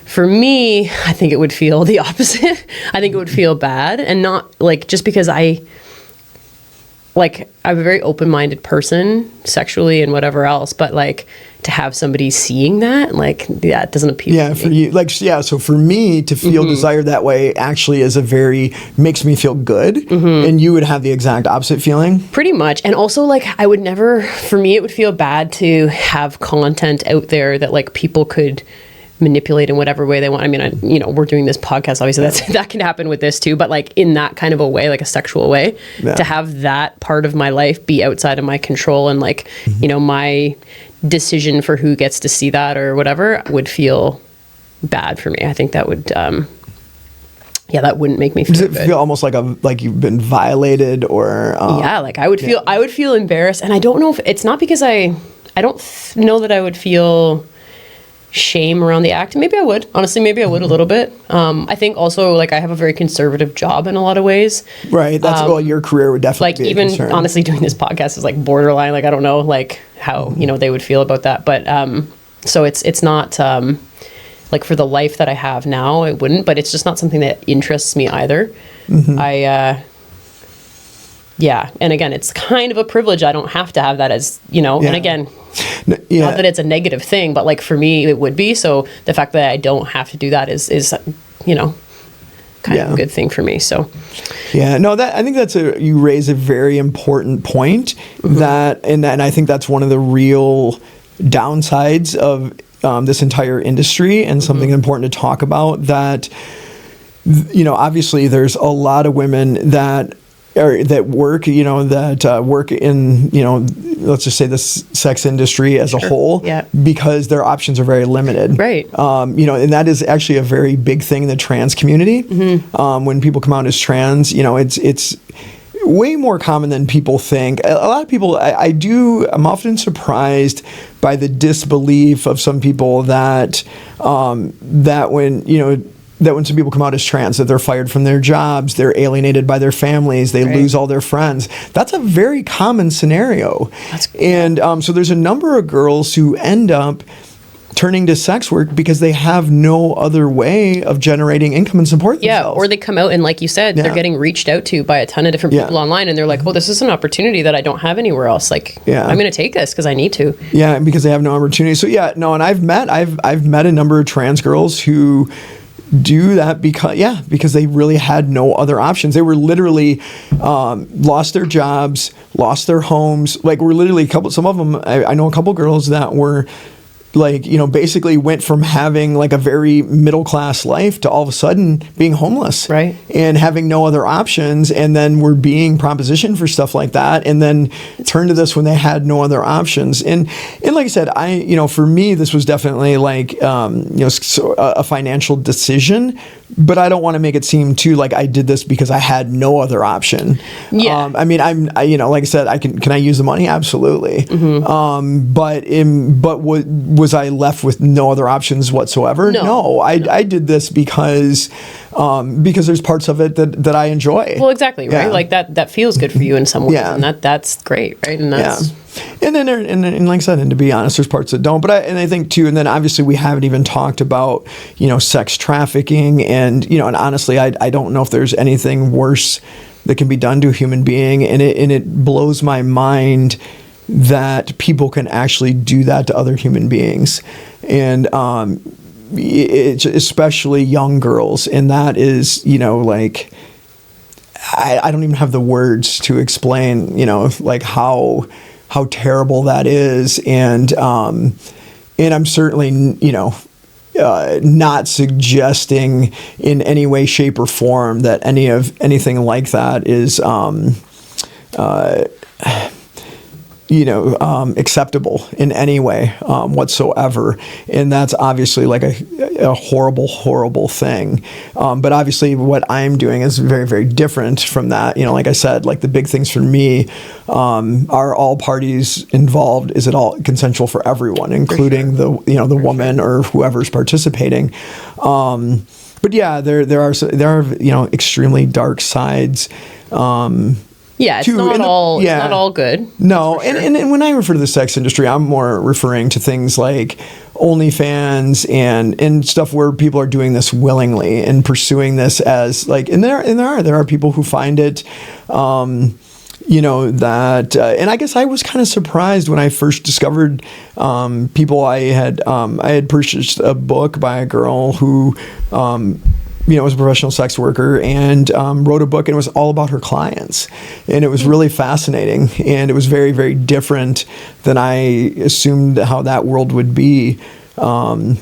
for me, I think it would feel the opposite. I think it would feel bad, and not just because I'm a very open-minded person sexually and whatever else, but to have somebody seeing that, it doesn't appeal to me. For you, so for me to feel desire that way actually makes me feel good, and you would have the exact opposite feeling? Pretty much. And also, I would never, for me, it would feel bad to have content out there that people could manipulate in whatever way they want. I mean, we're doing this podcast, obviously that can happen with this too, but in that kind of a way, a sexual way, to have that part of my life be outside of my control, and my decision for who gets to see that or whatever would feel bad for me. I think that would, that wouldn't make me feel good. Does it feel almost like you've been violated, or? I would feel embarrassed, and I don't know if it's not because I don't know that I would feel shame around the act. Maybe I would. Honestly, maybe I would a little bit. I think also I have a very conservative job in a lot of ways. Right. That's your career would definitely be a concern. Honestly, doing this podcast is borderline. I don't know how they would feel about that. But so it's not for the life that I have now, it wouldn't. But it's just not something that interests me either. And again, it's kind of a privilege. I don't have to have that as, and again, not that it's a negative thing, but for me, it would be. So the fact that I don't have to do that is kind of a good thing for me. So, I think you raise a very important point, and I think that's one of the real downsides of this entire industry, and something important to talk about, that, obviously there's a lot of women that work, work in, let's just say the sex industry as a whole, because their options are very limited. Right. And that is actually a very big thing in the trans community. When people come out as trans, it's way more common than people think. A lot of people, I'm often surprised by the disbelief of some people that when some people come out as trans, that they're fired from their jobs, they're alienated by their families, they lose all their friends. That's a very common scenario. And so there's a number of girls who end up turning to sex work because they have no other way of generating income and support themselves. Or they come out and, like you said, they're getting reached out to by a ton of different people online, and they're like, oh, this is an opportunity that I don't have anywhere else. I'm going to take this because I need to. Yeah, because they have no opportunity. So and I've met a number of trans girls who do that because they really had no other options. They were literally lost their jobs, lost their homes. We're literally some of them. I know a couple girls that were like, basically went from having like a very middle class life to all of a sudden being homeless, right, and having no other options, and then were being propositioned for stuff like that, and then turned to this when they had no other options. And like I said, for me, this was definitely like a financial decision, but I don't want to make it seem too like I did this because I had no other option. Yeah. I mean, like I said, can I use the money? Absolutely. Mm-hmm. But was I left with no other options whatsoever? No. I did this because there's parts of it that I enjoy. Well, exactly, right? Yeah. Like that feels good for you in some ways, Yeah. and that's great, right? And that's And then, and like I said, and to be honest, there's parts that don't. But I think too, and then obviously we haven't even talked about sex trafficking, and and honestly, I don't know if there's anything worse that can be done to a human being, and it blows my mind that people can actually do that to other human beings, and it's especially young girls, and that is like I don't even have the words to explain like how terrible that is, and I'm certainly not suggesting in any way, shape, or form that anything like that is acceptable in any way whatsoever. And that's obviously like a horrible, horrible thing. But obviously what I'm doing is very, very different from that. Like I said, like the big things for me are all parties involved. Is it all consensual for everyone, including the woman or whoever's participating? But yeah, there are extremely dark sides. Yeah, it's not all good. No, sure. and when I refer to the sex industry, I'm more referring to things like OnlyFans and stuff where people are doing this willingly and pursuing this as like, and there are people who find it, and I guess I was kind of surprised when I first discovered people. I had purchased a book by a girl who was a professional sex worker, and wrote a book, and it was all about her clients. And it was really fascinating, and it was very, very different than I assumed how that world would be. But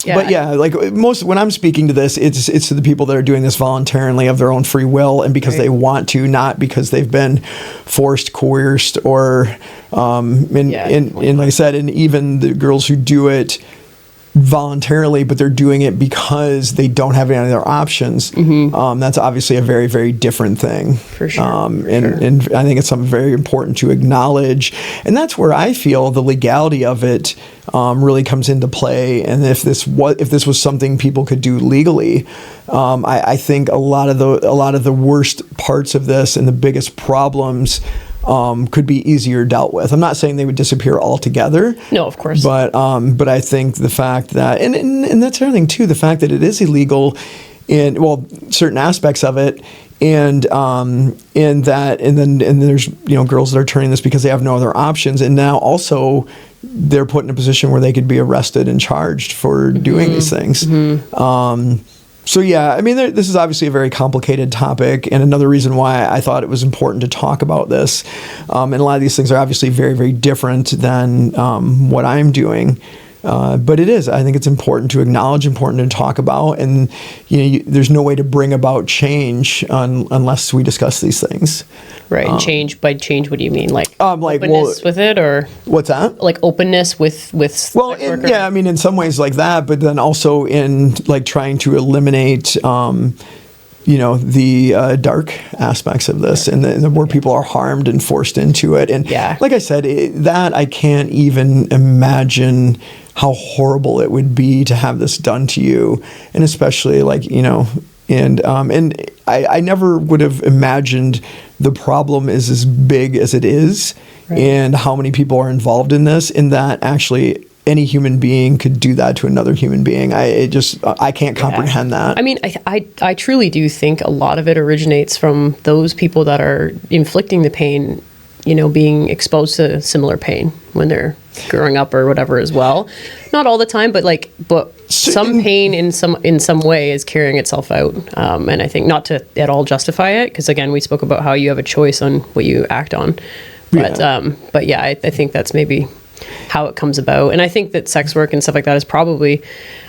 yeah, like when I'm speaking to this, it's to the people that are doing this voluntarily of their own free will, and because they want to, not because they've been forced, coerced, or and like I said, and even the girls who do it voluntarily, but they're doing it because they don't have any other options. Mm-hmm. That's obviously a very, very different thing. For sure. And I think it's something very important to acknowledge. And that's where I feel the legality of it really comes into play. And if this was something people could do legally, I think a lot of the worst parts of this and the biggest problems could be easier dealt with. I'm not saying they would disappear altogether. No, of course. But I think the fact that, and that's another thing too, the fact that it is illegal in, certain aspects of it, and then there's girls that are turning this because they have no other options, and now also they're put in a position where they could be arrested and charged for doing these things. Mm-hmm. So yeah, I mean, this is obviously a very complicated topic, and another reason why I thought it was important to talk about this. And a lot of these things are obviously very, very different than what I'm doing. But it is. I think it's important to acknowledge, important to talk about, and there's no way to bring about change unless we discuss these things. Right. And change, by change, what do you mean? Like openness with it, or what's that? Like openness with. Well, yeah. I mean, in some ways like that, but then also in like trying to eliminate. The dark aspects of this, and where people are harmed and forced into it. And like I said, that I can't even imagine how horrible it would be to have this done to you. And especially and I never would have imagined the problem is as big as it is, right, and how many people are involved in this, and that actually any human being could do that to another human being. I can't comprehend that. I mean, I truly do think a lot of it originates from those people that are inflicting the pain, being exposed to similar pain when they're growing up or whatever as well. Not all the time, but some pain in some way is carrying itself out. And I think not to at all justify it, because again, we spoke about how you have a choice on what you act on. But yeah, I think that's maybe how it comes about. And I think that sex work and stuff like that is probably,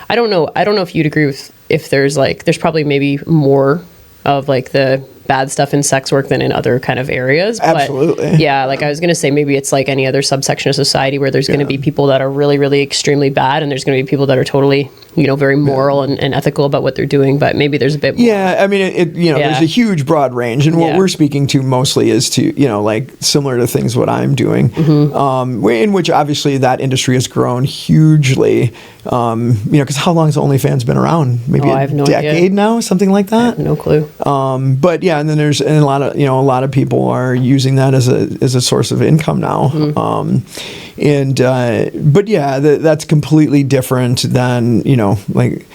I don't know if you'd agree with, if there's probably maybe more of like the bad stuff in sex work than in other kind of areas. Absolutely. But yeah, like I was going to say, maybe it's like any other subsection of society where there's going to be people that are really, really extremely bad, and there's going to be people that are totally, very moral and ethical about what they're doing. But maybe there's a bit more. Yeah, I mean, there's a huge broad range, and what we're speaking to mostly is to, like similar to things what I'm doing, in which obviously that industry has grown hugely. Because how long has OnlyFans been around? Maybe I have no decade idea. now, something like that. I have no clue. But yeah, and then there's a lot of people are using that as a source of income now. But yeah, that's completely different than like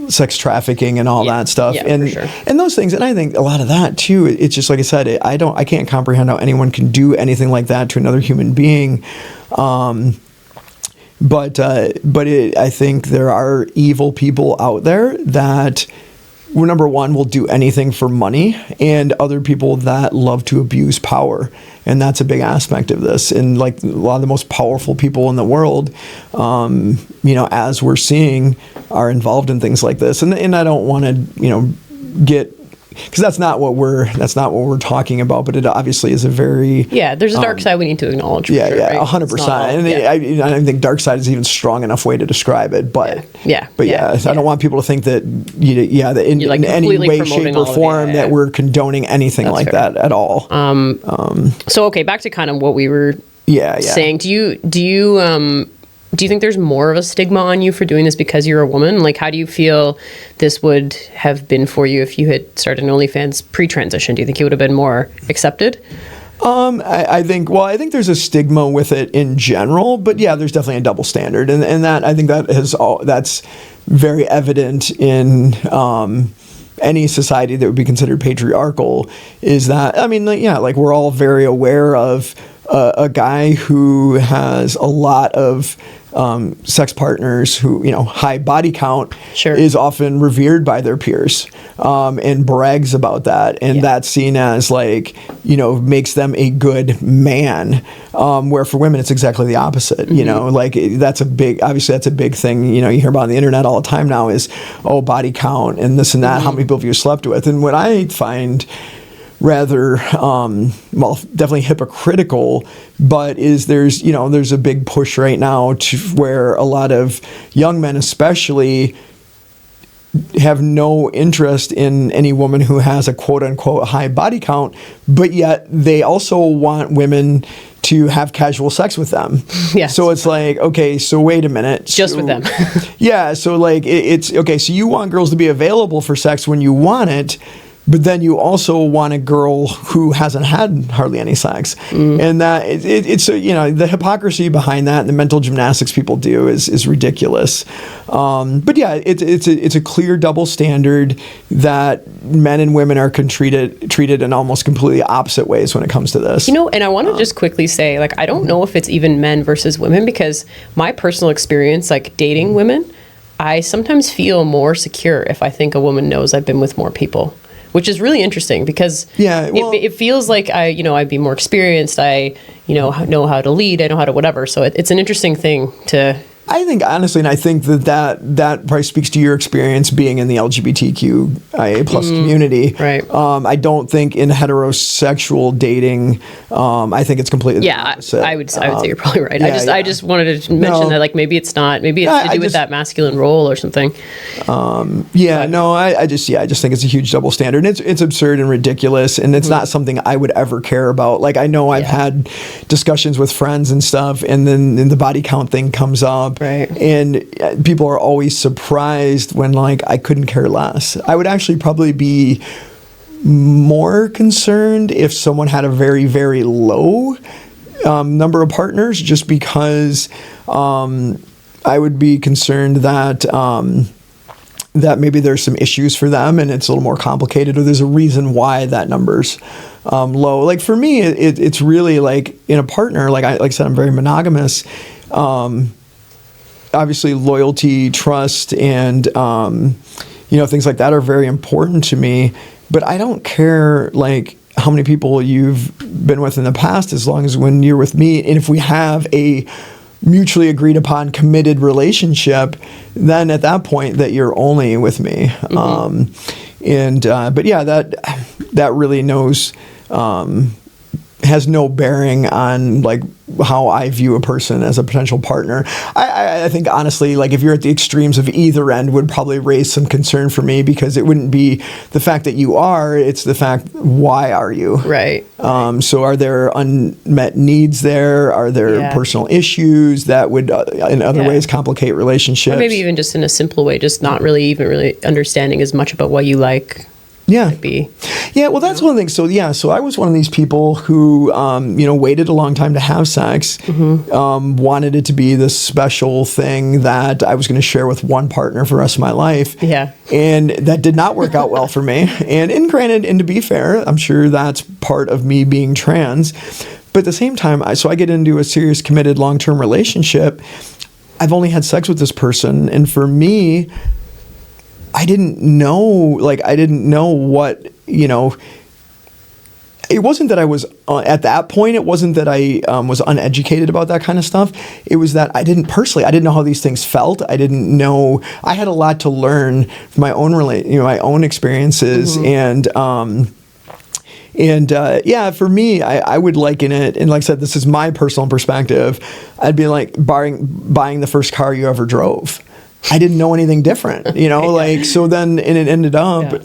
sex trafficking and all that stuff. Yeah, and for sure. and those things. And I think a lot of that too, it's just like I said, I can't comprehend how anyone can do anything like that to another human being. But I think there are evil people out there that, well, number one, will do anything for money, and other people that love to abuse power. And that's a big aspect of this. And like a lot of the most powerful people in the world, as we're seeing, are involved in things like this. And I don't want to, get, because that's not what we're talking about, but it obviously is a very there's a dark side we need to acknowledge. For sure, 100%. And I think dark side is even strong enough way to describe it, but I don't want people to think that that in any way, shape, or form that we're condoning anything that's like fair. That at all. So okay, back to kind of what we were saying. Do you think there's more of a stigma on you for doing this because you're a woman? Like, how do you feel this would have been for you if you had started an OnlyFans pre-transition? Do you think it would have been more accepted? I think there's a stigma with it in general, but yeah, there's definitely a double standard, and that I think that's very evident in any society that would be considered patriarchal. Is that, I mean, like we're all very aware of a guy who has a lot of sex partners who, high body count, is often revered by their peers, and brags about that. And that's seen as like, makes them a good man. Where for women, it's exactly the opposite. Like that's a big thing, you hear about on the internet all the time now is, body count and this and that, how many people have you slept with? And what I find rather, definitely hypocritical, but there's a big push right now to where a lot of young men especially have no interest in any woman who has a quote unquote high body count, but yet they also want women to have casual sex with them. Yes. So it's like, okay, so wait a minute. Just with them. Yeah. So like it's okay. So you want girls to be available for sex when you want it, but then you also want a girl who hasn't had hardly any sex. And that it's the hypocrisy behind that and the mental gymnastics people do is ridiculous. But yeah, it's a clear double standard that men and women are treated in almost completely opposite ways when it comes to this. And I want to just quickly say, like, I don't know if it's even men versus women, because my personal experience, like dating women, I sometimes feel more secure if I think a woman knows I've been with more people. Which is really interesting because it feels like I'd be more experienced. I, know how to lead. I know how to whatever. So it's an interesting thing to... I think honestly, and I think that probably speaks to your experience being in the LGBTQIA plus community. Right. I don't think in heterosexual dating, I think it's completely opposite. I would say you're probably right. I just wanted to mention that, like, maybe it's not. Maybe it's to do with that masculine role or something. I just think it's a huge double standard. It's absurd and ridiculous, and it's not something I would ever care about. Like, I know I've had discussions with friends and stuff, and then the body count thing comes up. Right. And people are always surprised when, like, I couldn't care less. I would actually probably be more concerned if someone had a very, very low number of partners, just because I would be concerned that that maybe there's some issues for them and it's a little more complicated, or there's a reason why that number's low. Like for me, it's really like in a partner, like I said, I'm very monogamous. Obviously loyalty, trust, and things like that are very important to me, but I don't care like how many people you've been with in the past, as long as when you're with me, and if we have a mutually agreed upon committed relationship, then at that point that you're only with me. But yeah, that really has no bearing on like how I view a person as a potential partner. I think honestly, like if you're at the extremes of either end, would probably raise some concern for me, because it wouldn't be the fact that you are, it's the fact, why are you? Right. So are there unmet needs there? Are there personal issues that would in other ways complicate relationships? Or maybe even just in a simple way, just not really understanding as much about what you like. Yeah, well, that's one of the things. So I was one of these people who, waited a long time to have sex, wanted it to be this special thing that I was going to share with one partner for the rest of my life. Yeah. And that did not work out well for me. And granted, and to be fair, I'm sure that's part of me being trans. But at the same time, I get into a serious, committed, long-term relationship. I've only had sex with this person. And for me, I didn't know what, it wasn't that I was, at that point, it wasn't that I was uneducated about that kind of stuff. It was that I didn't know how these things felt. I didn't know, I had a lot to learn from my own my own experiences. And for me, I would liken it, and like I said, this is my personal perspective, I'd be like buying the first car you ever drove. I didn't know anything different, so then, and it ended up,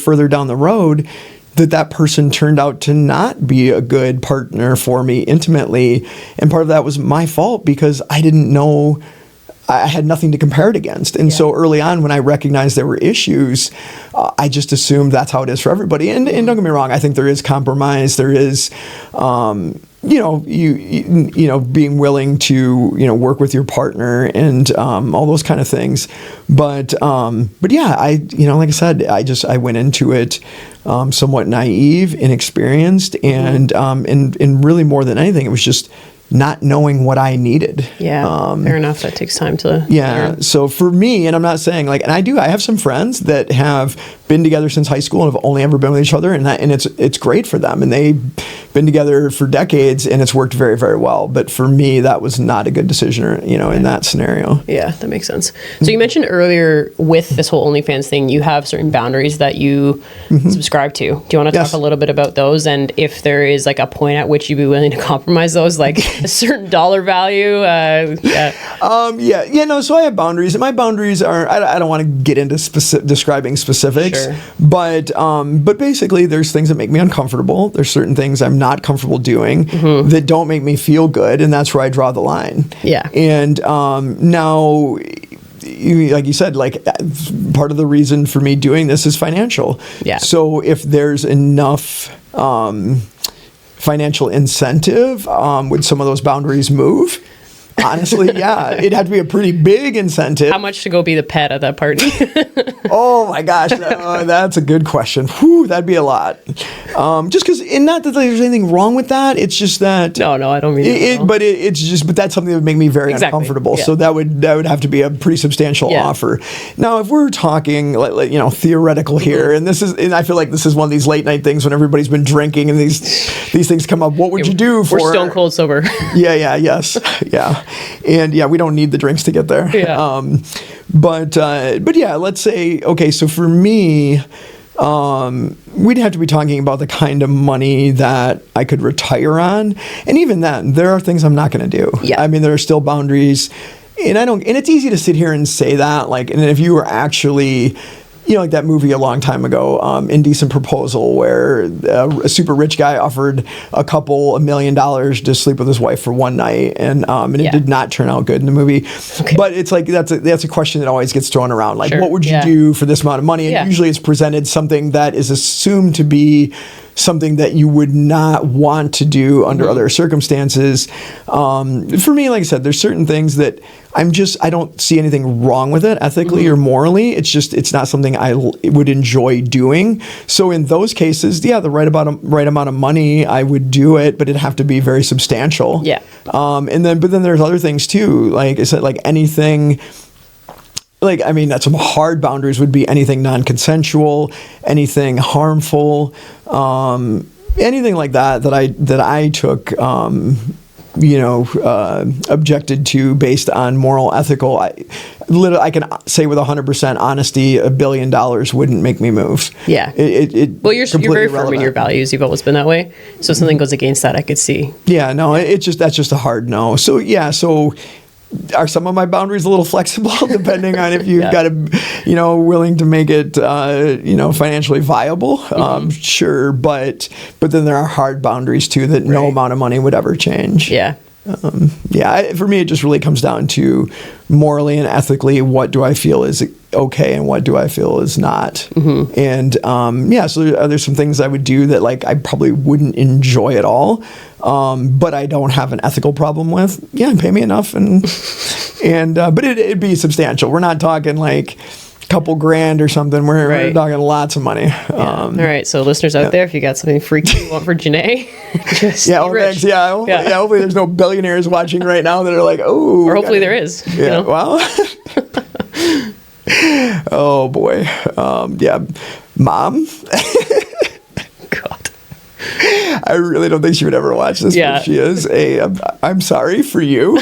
further down the road, that person turned out to not be a good partner for me intimately. And part of that was my fault, because I didn't know, I had nothing to compare it against. And so early on, when I recognized there were issues, I just assumed that's how it is for everybody. And don't get me wrong, I think there is compromise. There is, being willing to, work with your partner and all those kind of things. But yeah, like I said, I went into it somewhat naive, inexperienced, and really more than anything, it was just not knowing what I needed. Yeah, fair enough. That takes time to learn. So for me, and I'm not saying I have some friends that have been together since high school and have only ever been with each other, and it's great for them, and they've been together for decades, and it's worked very, very well. But for me, that was not a good decision, in that scenario. Yeah, that makes sense. So you mentioned earlier with this whole OnlyFans thing, you have certain boundaries that you subscribe to. Do you want to talk a little bit about those, and if there is like a point at which you'd be willing to compromise those, like a certain dollar value? So I have boundaries, and my boundaries are, I don't want to get into describing specifics, but basically there's things that make me uncomfortable. There's certain things I'm not comfortable doing that don't make me feel good, and that's where I draw the line. Yeah. And now, like you said, part of the reason for me doing this is financial. Yeah. So if there's enough financial incentive, would some of those boundaries move? Honestly, yeah. It'd have to be a pretty big incentive. How much to go be the pet at that party? Oh my gosh, that's a good question. Whew, that'd be a lot. Just because, and not that there's anything wrong with that. It's just that. No, I don't mean it. But that's something that would make me very uncomfortable. Yeah. So that would have to be a pretty substantial offer. Now, if we're talking, theoretical here, and I feel like this is one of these late night things when everybody's been drinking and these things come up. What would you do for? We're stone cold sober. Yeah. And we don't need the drinks to get there. Yeah. But yeah, let's say, okay, so for me, we'd have to be talking about the kind of money that I could retire on. And even then, there are things I'm not going to do. Yeah. I mean, there are still boundaries, and it's easy to sit here and say that, and if you were actually, like that movie a long time ago, Indecent Proposal, where a super rich guy offered a couple $1 million to sleep with his wife for one night, and it did not turn out good in the movie. Okay. But it's that's a question that always gets thrown around. What would you do for this amount of money? And usually it's presented something that is assumed to be something that you would not want to do under other circumstances. For me, like I said, there's certain things that I don't see anything wrong with it ethically or morally. It's not something I would enjoy doing. So in those cases, the right amount of money, I would do it, but it'd have to be very substantial. Yeah. But then there's other things too. Like I said, anything. Some hard boundaries would be anything non-consensual, anything harmful, anything like that I took objected to based on moral, ethical. I can say with 100% honesty, $1 billion wouldn't make me move. Yeah. Well, you're very firm in your values. You've always been that way. So if something goes against that, I could see. Yeah, no, that's just a hard no. So yeah, are some of my boundaries a little flexible depending on if you've got to, willing to make it, financially viable? Sure. But then there are hard boundaries too that no amount of money would ever change. Yeah. For me, it just really comes down to morally and ethically, what do I feel is okay and what do I feel is not. And so there's some things I would do that I probably wouldn't enjoy at all, but I don't have an ethical problem with. Yeah, pay me enough, but it'd be substantial. We're not talking couple grand or something. We're talking lots of money. All right, so listeners out there, if you got something freaky you want for Janae, just thanks. Hopefully there's no billionaires watching right now that are like, oh, or hopefully there is. Yeah, well, oh boy, Mom. God, I really don't think she would ever watch this. But she is I'm sorry for you.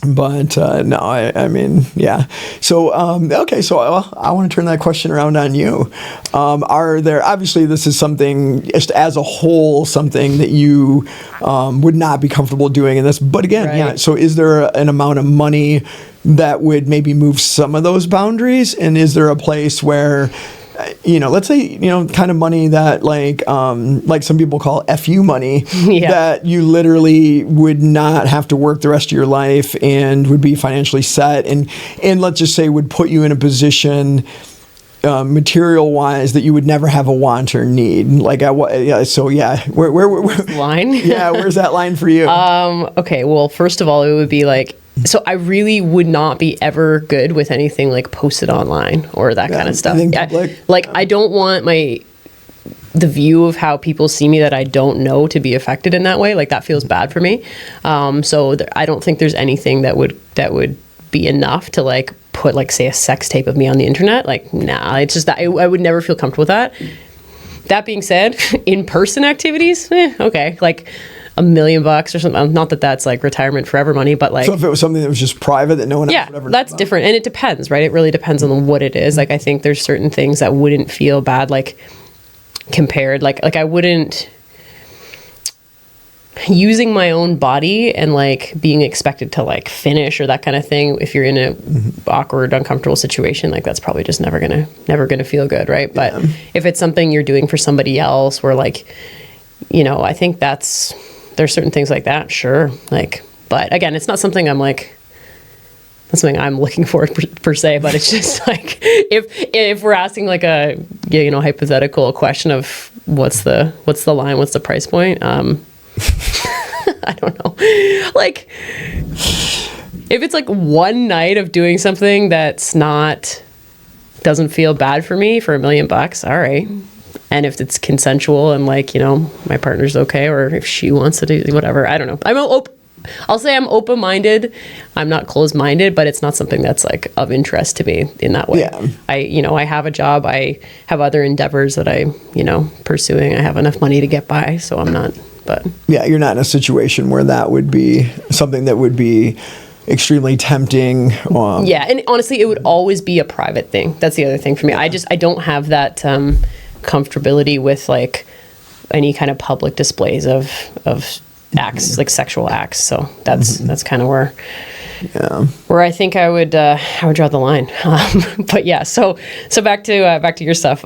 But no, I mean, yeah. So, okay. So I want to turn that question around on you. Are there, obviously this is something just as a whole, something that you would not be comfortable doing in this, but again, so is there an amount of money that would maybe move some of those boundaries? And is there a place where, let's say, kind of money that like some people call FU money, that you literally would not have to work the rest of your life and would be financially set, and let's just say would put you in a position material wise that you would never have a want or need. Where line? Where's that line for you? Okay, well, first of all, it would be so I really would not be ever good with anything posted online or that kind of stuff. I don't want the view of how people see me that I don't know to be affected in that way. That feels bad for me. So I don't think there's anything that would be enough to put say a sex tape of me on the internet. Nah, it's just that I would never feel comfortable with that. That being said, in-person activities, okay, $1 million or something. Not that that's retirement forever money, but so if it was something that was just private that no one else would ever know that's about. Different, and it depends, right? It really depends on what it is. I think there's certain things that wouldn't feel bad, compared, I wouldn't using my own body and being expected to finish or that kind of thing. If you're in a awkward, uncomfortable situation, that's probably just never gonna feel good, right? But if it's something you're doing for somebody else, where I think there's certain things like that, sure. But again, it's not something I'm that's something I'm looking for per se, but it's just if we're asking a hypothetical question of what's the line, what's the price point? I don't know. If it's one night of doing something that's doesn't feel bad for me for $1 million, all right. And if it's consensual and my partner's okay, or if she wants to do whatever, I don't know. I'll say I'm open-minded. I'm not closed-minded, but it's not something that's of interest to me in that way. Yeah. I have a job. I have other endeavors that I, pursuing. I have enough money to get by, so I'm not, but. Yeah, you're not in a situation where that would be something that would be extremely tempting. Yeah, and honestly, it would always be a private thing. That's the other thing for me. I don't have that comfortability with any kind of public displays of acts, sexual acts. So that's kind of where I think I would draw the line. But yeah, so back to your stuff.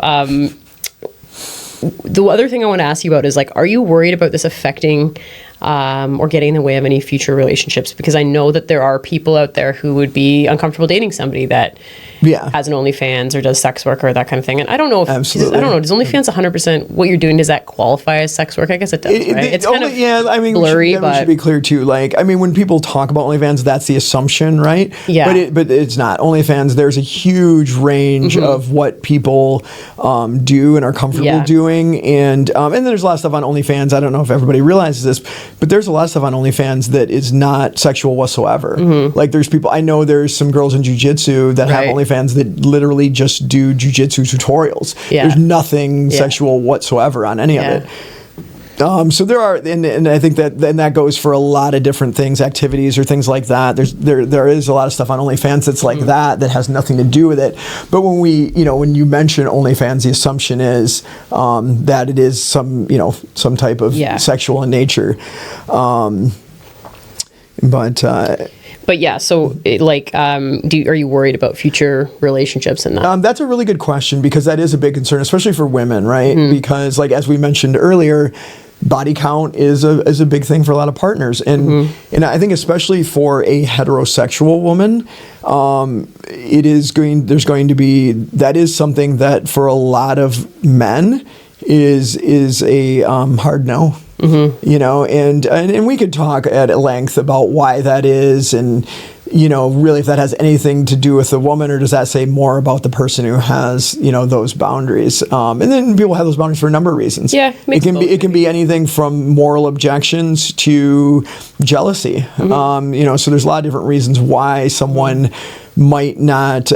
The other thing I want to ask you about is are you worried about this affecting or getting in the way of any future relationships? Because I know that there are people out there who would be uncomfortable dating somebody that has an OnlyFans or does sex work or that kind of thing. And I don't know if Absolutely. I don't know, does OnlyFans 100% what you're doing, does that qualify as sex work? I guess it does, right? It's kind of blurry, but we should be clear too. When people talk about OnlyFans, that's the assumption, right? Yeah. But it's not. OnlyFans, there's a huge range of what people do and are comfortable doing. And then there's a lot of stuff on OnlyFans. I don't know if everybody realizes this, but there's a lot of stuff on OnlyFans that is not sexual whatsoever. There's people, I know there's some girls in jiu-jitsu that have OnlyFans that literally just do jiu-jitsu tutorials. There's nothing sexual whatsoever on any of it. So there are, and I think that goes for a lot of different things, activities or things like that. There is a lot of stuff on OnlyFans that's like that has nothing to do with it. But when you mention OnlyFans, the assumption is that it is some type of sexual in nature. But yeah, so are you worried about future relationships and that? That's a really good question, because that is a big concern, especially for women, right? Because as we mentioned earlier, body count is a big thing for a lot of partners, and I think especially for a heterosexual woman, there's going to be, that is something that for a lot of men is a hard no. And we could talk at length about why that is, and really if that has anything to do with the woman, or does that say more about the person who has those boundaries. And then people have those boundaries for a number of reasons. It can be anything from moral objections to jealousy. So there's a lot of different reasons why someone might not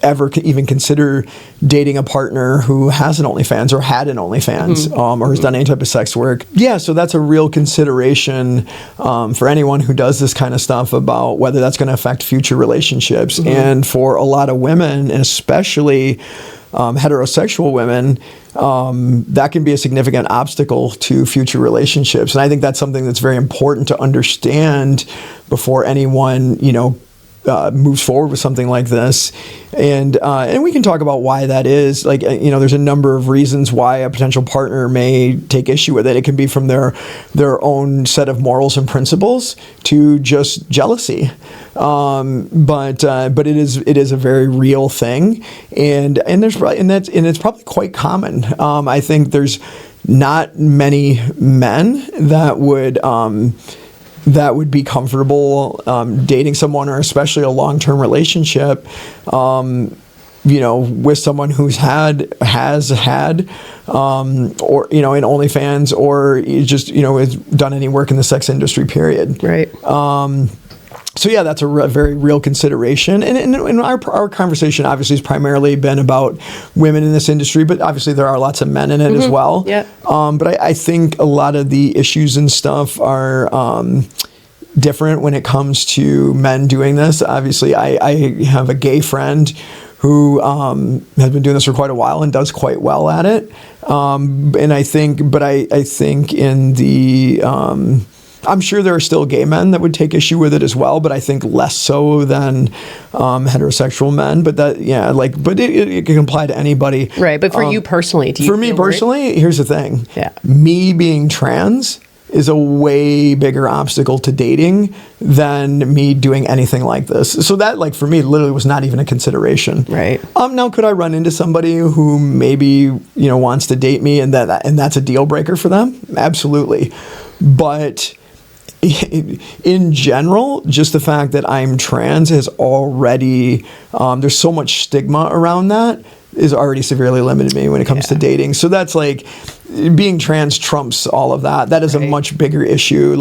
ever even consider dating a partner who has an OnlyFans or had an OnlyFans or has done any type of sex work. Yeah, so that's a real consideration for anyone who does this kind of stuff, about whether that's going to affect future relationships. And for a lot of women, and especially heterosexual women, that can be a significant obstacle to future relationships. And I think that's something that's very important to understand before anyone, moves forward with something like this, and we can talk about why that is. There's a number of reasons why a potential partner may take issue with it. It can be from their own set of morals and principles to just jealousy, but it is a very real thing, and it's probably quite common. I think there's not many men that would be comfortable dating someone, or especially a long-term relationship, with someone who's has had, or in OnlyFans, or just has done any work in the sex industry. Period. Right. So yeah, that's a very real consideration, and our conversation obviously has primarily been about women in this industry, but obviously there are lots of men in it as well. Yeah. But I think a lot of the issues and stuff are different when it comes to men doing this. Obviously, I have a gay friend who has been doing this for quite a while and does quite well at it. And I think in the I'm sure there are still gay men that would take issue with it as well, but I think less so than heterosexual men. But it can apply to anybody. Right. But for you personally, for me personally, here's the thing. Yeah. Me being trans is a way bigger obstacle to dating than me doing anything like this. So that, for me, literally was not even a consideration. Right. Now, could I run into somebody who maybe wants to date me, and that's a deal breaker for them? Absolutely. But in general, just the fact that I'm trans has already, there's so much stigma around that, is already severely limited me when it comes to dating. So that's being trans trumps all of that. That is a much bigger issue.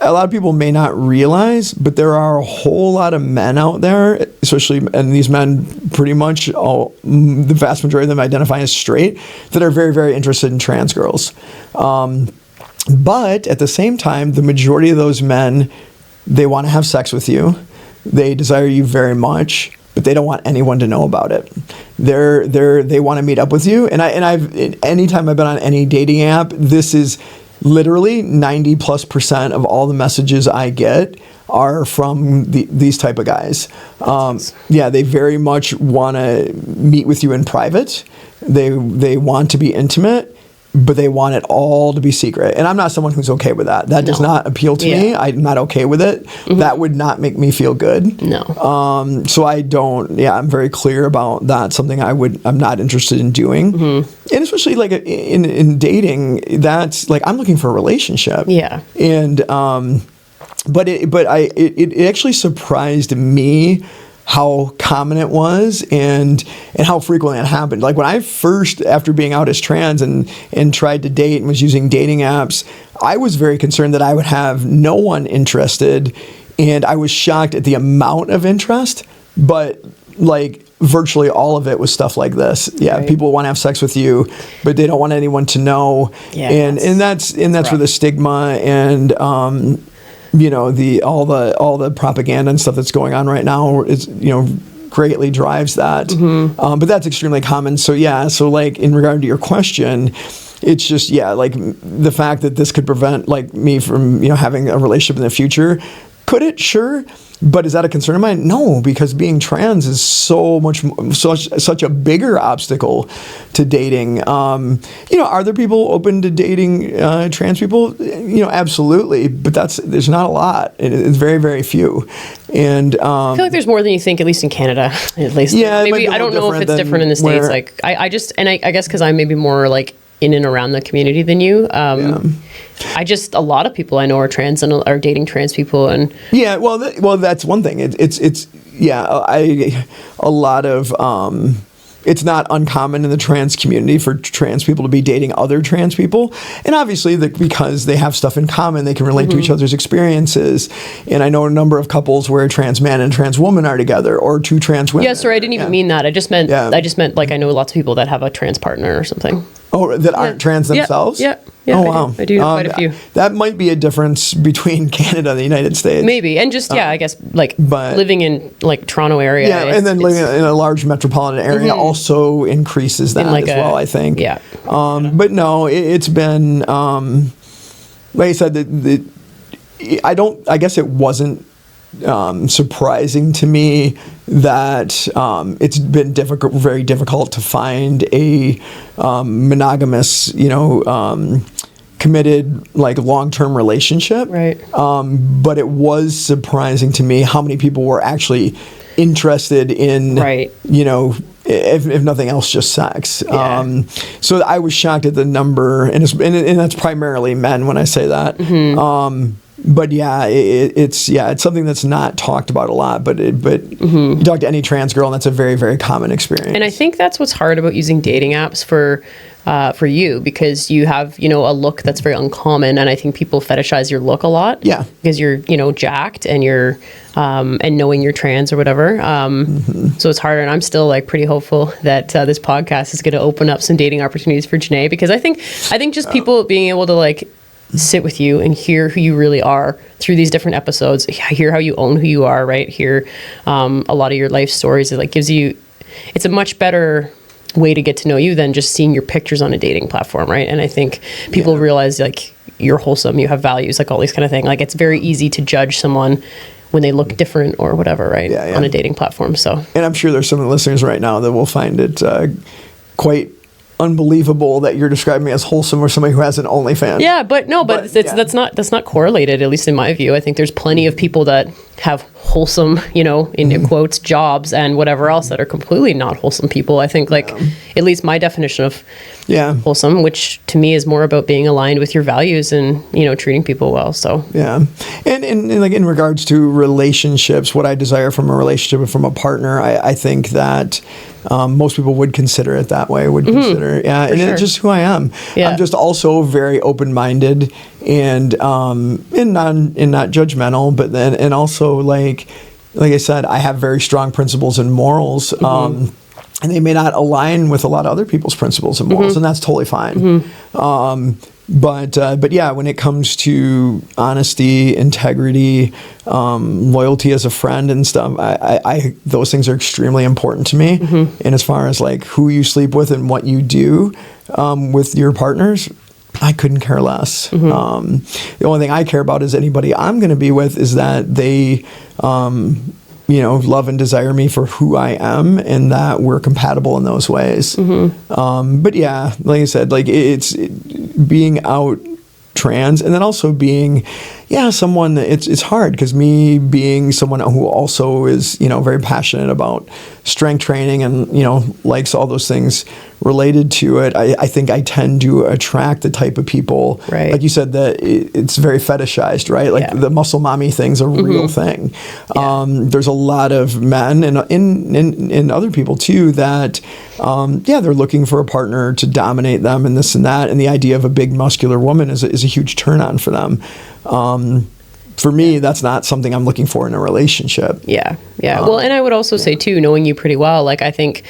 A lot of people may not realize, but there are a whole lot of men out there, especially, and these men pretty much the vast majority of them identify as straight, that are very, very interested in trans girls. But at the same time, the majority of those men, they want to have sex with you. They desire you very much, but they don't want anyone to know about it. They want to meet up with you. And anytime I've been on any dating app, this is literally 90+% of all the messages I get are from these type of guys. They very much want to meet with you in private. They want to be intimate, but they want it all to be secret. And I'm not someone who's okay with that. That does not appeal to me. I'm not okay with it. That would not make me feel good. No. So I don't, I'm very clear about that. Something I'm not interested in doing. And especially in dating, that's I'm looking for a relationship. Yeah. And, but it actually surprised me how common it was and how frequently it happened. When I first, after being out as trans and tried to date and was using dating apps, I was very concerned that I would have no one interested, and I was shocked at the amount of interest. But like virtually all of it was stuff like this. Yeah, Right. people want to have sex with you, but they don't want anyone to know. Yeah, and that's where the stigma and all the propaganda and stuff that's going on right now is greatly drives that. But that's extremely common. So like in regard to your question, it's just like the fact that this could prevent like me from having a relationship in the future. Could it? Sure. But is that a concern of mine? No, because being trans is such a bigger obstacle to dating. Are there people open to dating trans people? Absolutely. But there's not a lot. It's very, very few. And I feel like there's more than you think, at least in Canada. At least, maybe I don't know if it's different in the States. Like I guess because I'm maybe more like in and around the community than you. A lot of people I know are trans and are dating trans people, and that's one thing. It's not uncommon in the trans community for trans people to be dating other trans people, and obviously because they have stuff in common, they can relate to each other's experiences. And I know a number of couples where a trans man and trans woman are together, or two trans women. Yeah, sorry, I didn't even mean that. I just meant like I know lots of people that have a trans partner or something. Oh, that aren't trans themselves? Yeah. Oh, wow. I do quite a few. That might be a difference between Canada and the United States. Maybe. And just, I guess, living in, like, Toronto area. Yeah, and then living in a large metropolitan area also increases that as well, I think. Yeah. But no, it's been, like I said, I guess it wasn't surprising to me that it's been very difficult to find a monogamous, committed, like long-term relationship. Right. But it was surprising to me how many people were actually interested in, if nothing else, just sex. Yeah. So I was shocked at the number, and that's primarily men when I say that. But it's something that's not talked about a lot. But you talk to any trans girl, and that's a very, very common experience. And I think that's what's hard about using dating apps for you, because you have a look that's very uncommon, and I think people fetishize your look a lot. Yeah, because you're jacked and you're and knowing you're trans or whatever. So it's harder, and I'm still like pretty hopeful that this podcast is going to open up some dating opportunities for Janae, because I think just people being able to like sit with you and hear who you really are through these different episodes, hear how you own who you are, right? Hear a lot of your life stories. It like gives you, it's a much better way to get to know you than just seeing your pictures on a dating platform, right? And I think people realize like you're wholesome, you have values, like all these kind of things. Like it's very easy to judge someone when they look different or whatever, right? On a dating platform. So, and I'm sure there's some listeners right now that will find it quite unbelievable that you're describing me as wholesome or somebody who has an OnlyFans. Yeah, but that's not correlated, at least in my view. I think there's plenty of people that have wholesome, in quotes, jobs and whatever else that are completely not wholesome people. I think at least my definition of wholesome, which to me is more about being aligned with your values and, treating people well. So and like in regards to relationships, what I desire from a relationship and from a partner, I think that most people would consider it that way, consider, and it's just who I am. Yeah. I'm just also very open-minded and not judgmental, but then, and also like I said, I have very strong principles and morals, and they may not align with a lot of other people's principles and morals, and that's totally fine. But yeah, when it comes to honesty, integrity, loyalty as a friend and stuff, I those things are extremely important to me. And as far as like who you sleep with and what you do with your partners, I couldn't care less. The only thing I care about is anybody I'm going to be with is that they love and desire me for who I am, and that we're compatible in those ways. But yeah, like I said, like it's being out trans, and then also being someone that it's hard, because me being someone who also is very passionate about strength training and likes all those things related to it, I think I tend to attract the type of people, right, like you said, that it's very fetishized, right? Like the muscle mommy thing's a real thing. There's a lot of men and other people too that they're looking for a partner to dominate them and this and that, and the idea of a big muscular woman is a huge turn on for them. for me, that's not something I'm looking for in a relationship. Yeah. Well, and I would also say too, knowing you pretty well, like I think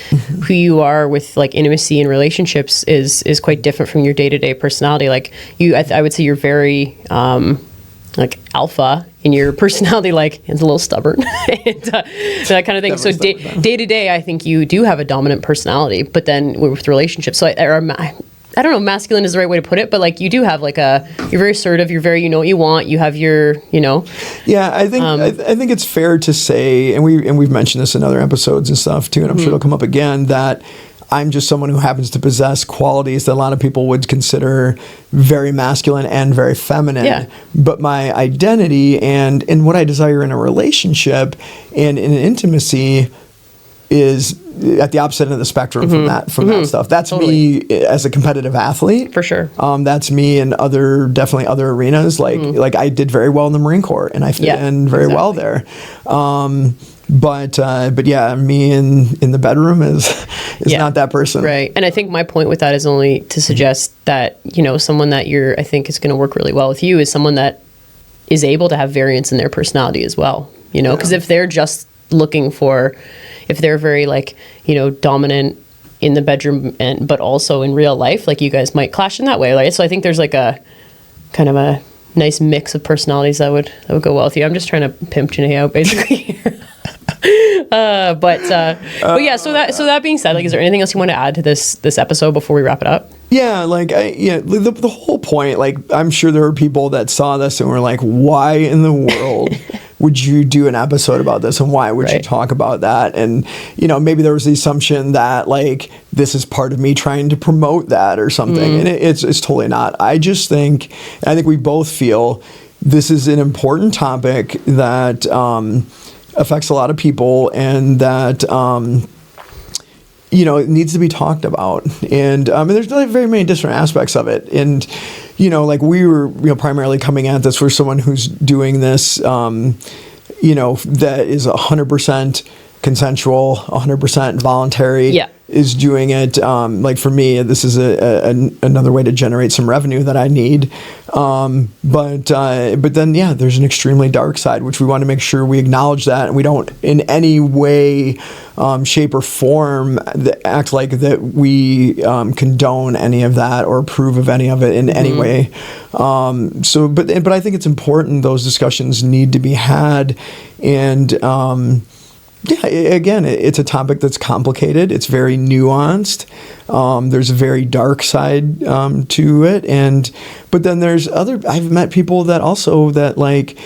who you are with like intimacy and relationships is quite different from your day-to-day personality. Like I would say you're very like alpha in your personality, like it's a little stubborn and that kind of thing. So day to day, I think you do have a dominant personality, but then with relationships, so I don't know, masculine is the right way to put it, but like you do have like you're very assertive, you're very, you know what you want, you have your, you know. Yeah, I think I think it's fair to say, and we've mentioned this in other episodes and stuff too, and I'm sure it'll come up again, that I'm just someone who happens to possess qualities that a lot of people would consider very masculine and very feminine. Yeah. But my identity and what I desire in a relationship and in an intimacy is at the opposite end of the spectrum from that stuff. That's me as a competitive athlete. For sure. That's me in definitely other arenas. Like I did very well in the Marine Corps and I fit in very well there. But yeah, me in the bedroom is not that person. Right. And I think my point with that is only to suggest that, you know, someone that I think is going to work really well with you is someone that is able to have variance in their personality as well. You know, because if they're just looking for, if they're very like, you know, dominant in the bedroom but also in real life, like you guys might clash in that way. Like, so I think there's like a kind of a nice mix of personalities that would go well with you. I'm just trying to pimp Janae out basically. But yeah, so that being said, like, is there anything else you want to add to this episode before we wrap it up? Yeah, like the whole point, like I'm sure there were people that saw this and were like, why in the world would you do an episode about this and why would you talk about that? And, you know, maybe there was the assumption that like this is part of me trying to promote that or something. And it's totally not. I just think, and I think we both feel this is an important topic that affects a lot of people and that you know, it needs to be talked about. And there's like very many different aspects of it. And, you know, like we were, you know, primarily coming at this for someone who's doing this, you know, that is 100% consensual, 100% voluntary, is doing it. Like for me, this is another way to generate some revenue that I need. But then, yeah, there's an extremely dark side, which we want to make sure we acknowledge that. And we don't in any way, shape or form act like that we condone any of that or approve of any of it in any way. But I think it's important those discussions need to be had. And yeah, again, it's a topic that's complicated. It's very nuanced. There's a very dark side to it, but then there's I've met people that also like,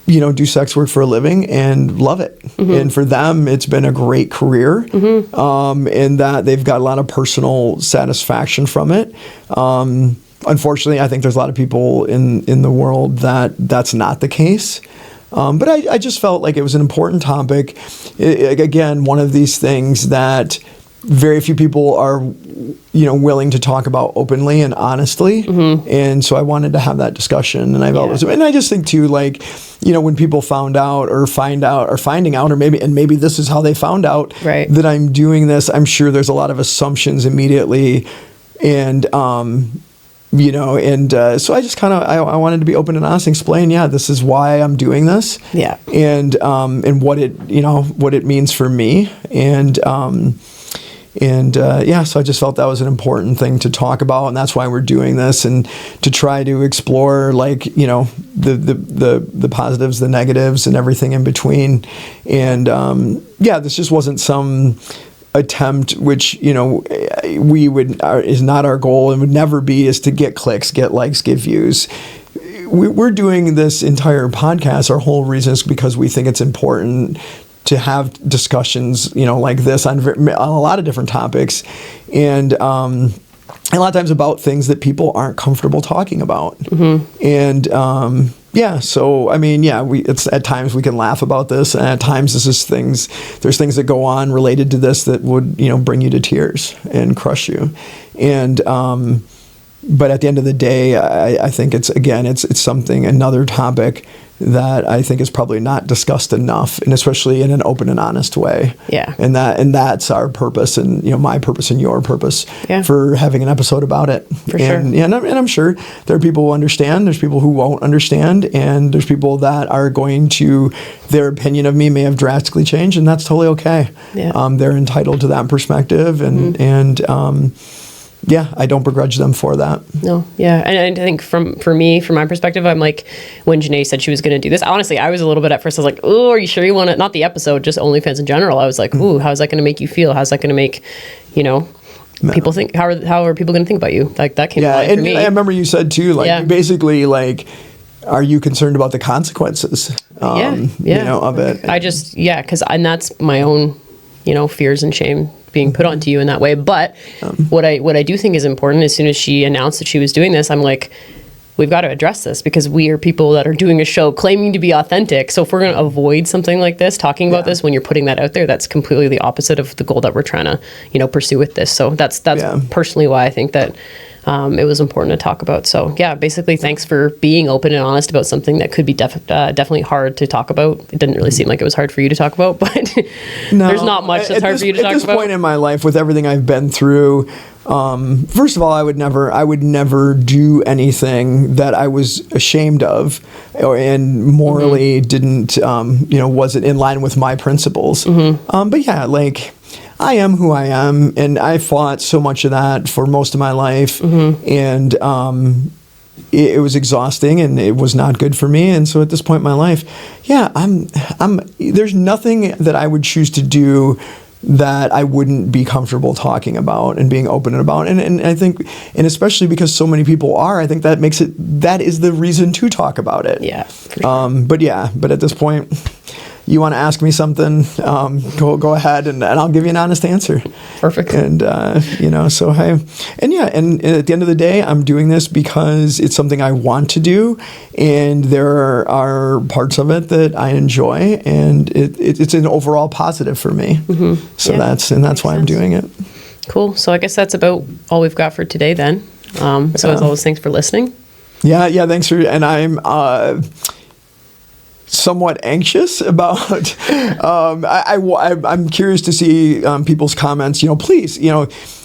you know, do sex work for a living and love it, and for them, it's been a great career, and that they've got a lot of personal satisfaction from it. Unfortunately, I think there's a lot of people in the world that's not the case. But I just felt like it was an important topic. Again, one of these things that very few people are, you know, willing to talk about openly and honestly. And so I wanted to have that discussion. And I just think too, like, you know, when people finding out, or maybe this is how they found out that I'm doing this, I'm sure there's a lot of assumptions immediately. And, you know, and so I just kind of I wanted to be open and honest and explain, this is why I'm doing this, and what it means for me, and so I just felt that was an important thing to talk about, and that's why we're doing this, and to try to explore, like, you know, the positives, the negatives, and everything in between, and this just wasn't some attempt, which, you know, is not our goal and would never be, is to get clicks, get likes, get views. We're doing this entire podcast. Our whole reason is because we think it's important to have discussions, you know, like this on a lot of different topics, and a lot of times about things that people aren't comfortable talking about. And so I mean, it's at times we can laugh about this, and at times there's things that go on related to this that would, you know, bring you to tears and crush you. And but at the end of the day, I think it's something, another topic that I think is probably not discussed enough, and especially in an open and honest way. Yeah. And that's our purpose, and my purpose and your purpose for having an episode about it. For sure. And I'm sure there are people who understand, there's people who won't understand, and there's people that are going to, their opinion of me may have drastically changed, and that's totally okay. Yeah. They're entitled to that perspective, and I don't begrudge them for that. No, yeah. And I think from my perspective, I'm like, when Janae said she was going to do this, honestly, I was a little bit at first, I was like, oh, are you sure you want it? Not the episode, just OnlyFans in general. I was like, ooh, how's that going to make you feel? How's that going to make, people think, how are people going to think about you? Like, that came to mind for me. I remember you said too, like, you basically, like, are you concerned about the consequences of it? I just, and that's my own, fears and shame being put onto you in that way. But what I do think is important, as soon as she announced that she was doing this, I'm like, we've got to address this, because we are people that are doing a show claiming to be authentic. So if we're going to avoid something like this, talking about this, when you're putting that out there, that's completely the opposite of the goal that we're trying to, pursue with this. So that's personally why I think that it was important to talk about. So basically, thanks for being open and honest about something that could be definitely hard to talk about. It didn't really seem like it was hard for you to talk about, but there's not much that's hard for you to talk about. At this point in my life, with everything I've been through, first of all, I would never do anything that I was ashamed of, and morally didn't, wasn't in line with my principles. But I am who I am, and I fought so much of that for most of my life, and it was exhausting, and it was not good for me. And so at this point in my life, there's nothing that I would choose to do that I wouldn't be comfortable talking about and being open about. And I think, and especially because so many people are, I think that is the reason to talk about it. Yeah. For sure. But at this point, you want to ask me something, go ahead, and I'll give you an honest answer. Perfect. And, so and at the end of the day, I'm doing this because it's something I want to do, and there are parts of it that I enjoy, and it's an overall positive for me. So that's why I'm doing it. Cool. So I guess that's about all we've got for today then. So as always, thanks for listening. Yeah, thanks for, and I'm, somewhat anxious about. I'm curious to see people's comments. Please,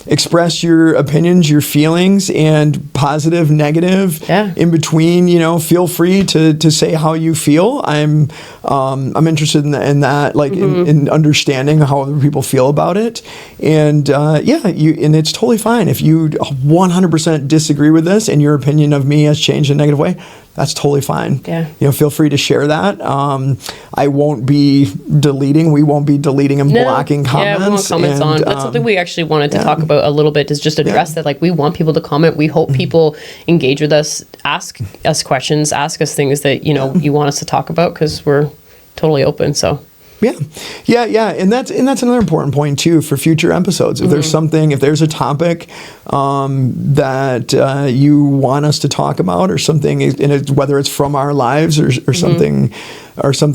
express your opinions, your feelings, and positive, negative, in between. Feel free to say how you feel. I'm interested in that, like in understanding how other people feel about it, and and it's totally fine if you 100% disagree with this and your opinion of me has changed in a negative way. That's totally fine. Yeah. Feel free to share that. I won't be deleting. We won't be deleting and blocking comments. Yeah, we want comments on. That's something we actually wanted to talk about a little bit, is just address that. Like, we want people to comment. We hope people engage with us, ask us questions, ask us things that, you want us to talk about, because we're totally open. So. Yeah, and that's another important point too for future episodes. If there's a topic that you want us to talk about, or something, whether it's from our lives or something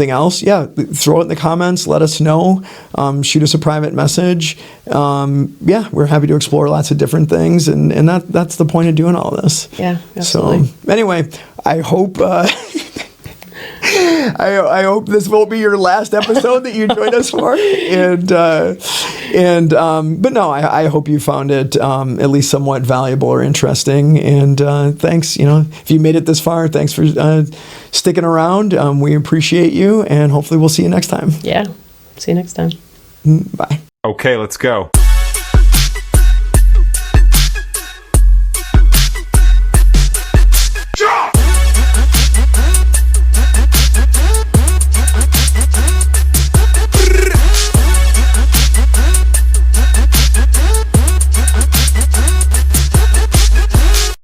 else, throw it in the comments. Let us know. Shoot us a private message. We're happy to explore lots of different things, and that's the point of doing all this. Yeah, absolutely. So anyway, I hope. I hope this won't be your last episode that you joined us for, but no, I hope you found it at least somewhat valuable or interesting. And thanks, if you made it this far, thanks for sticking around. We appreciate you, and hopefully we'll see you next time. Yeah, see you next time. Bye. Okay, let's go.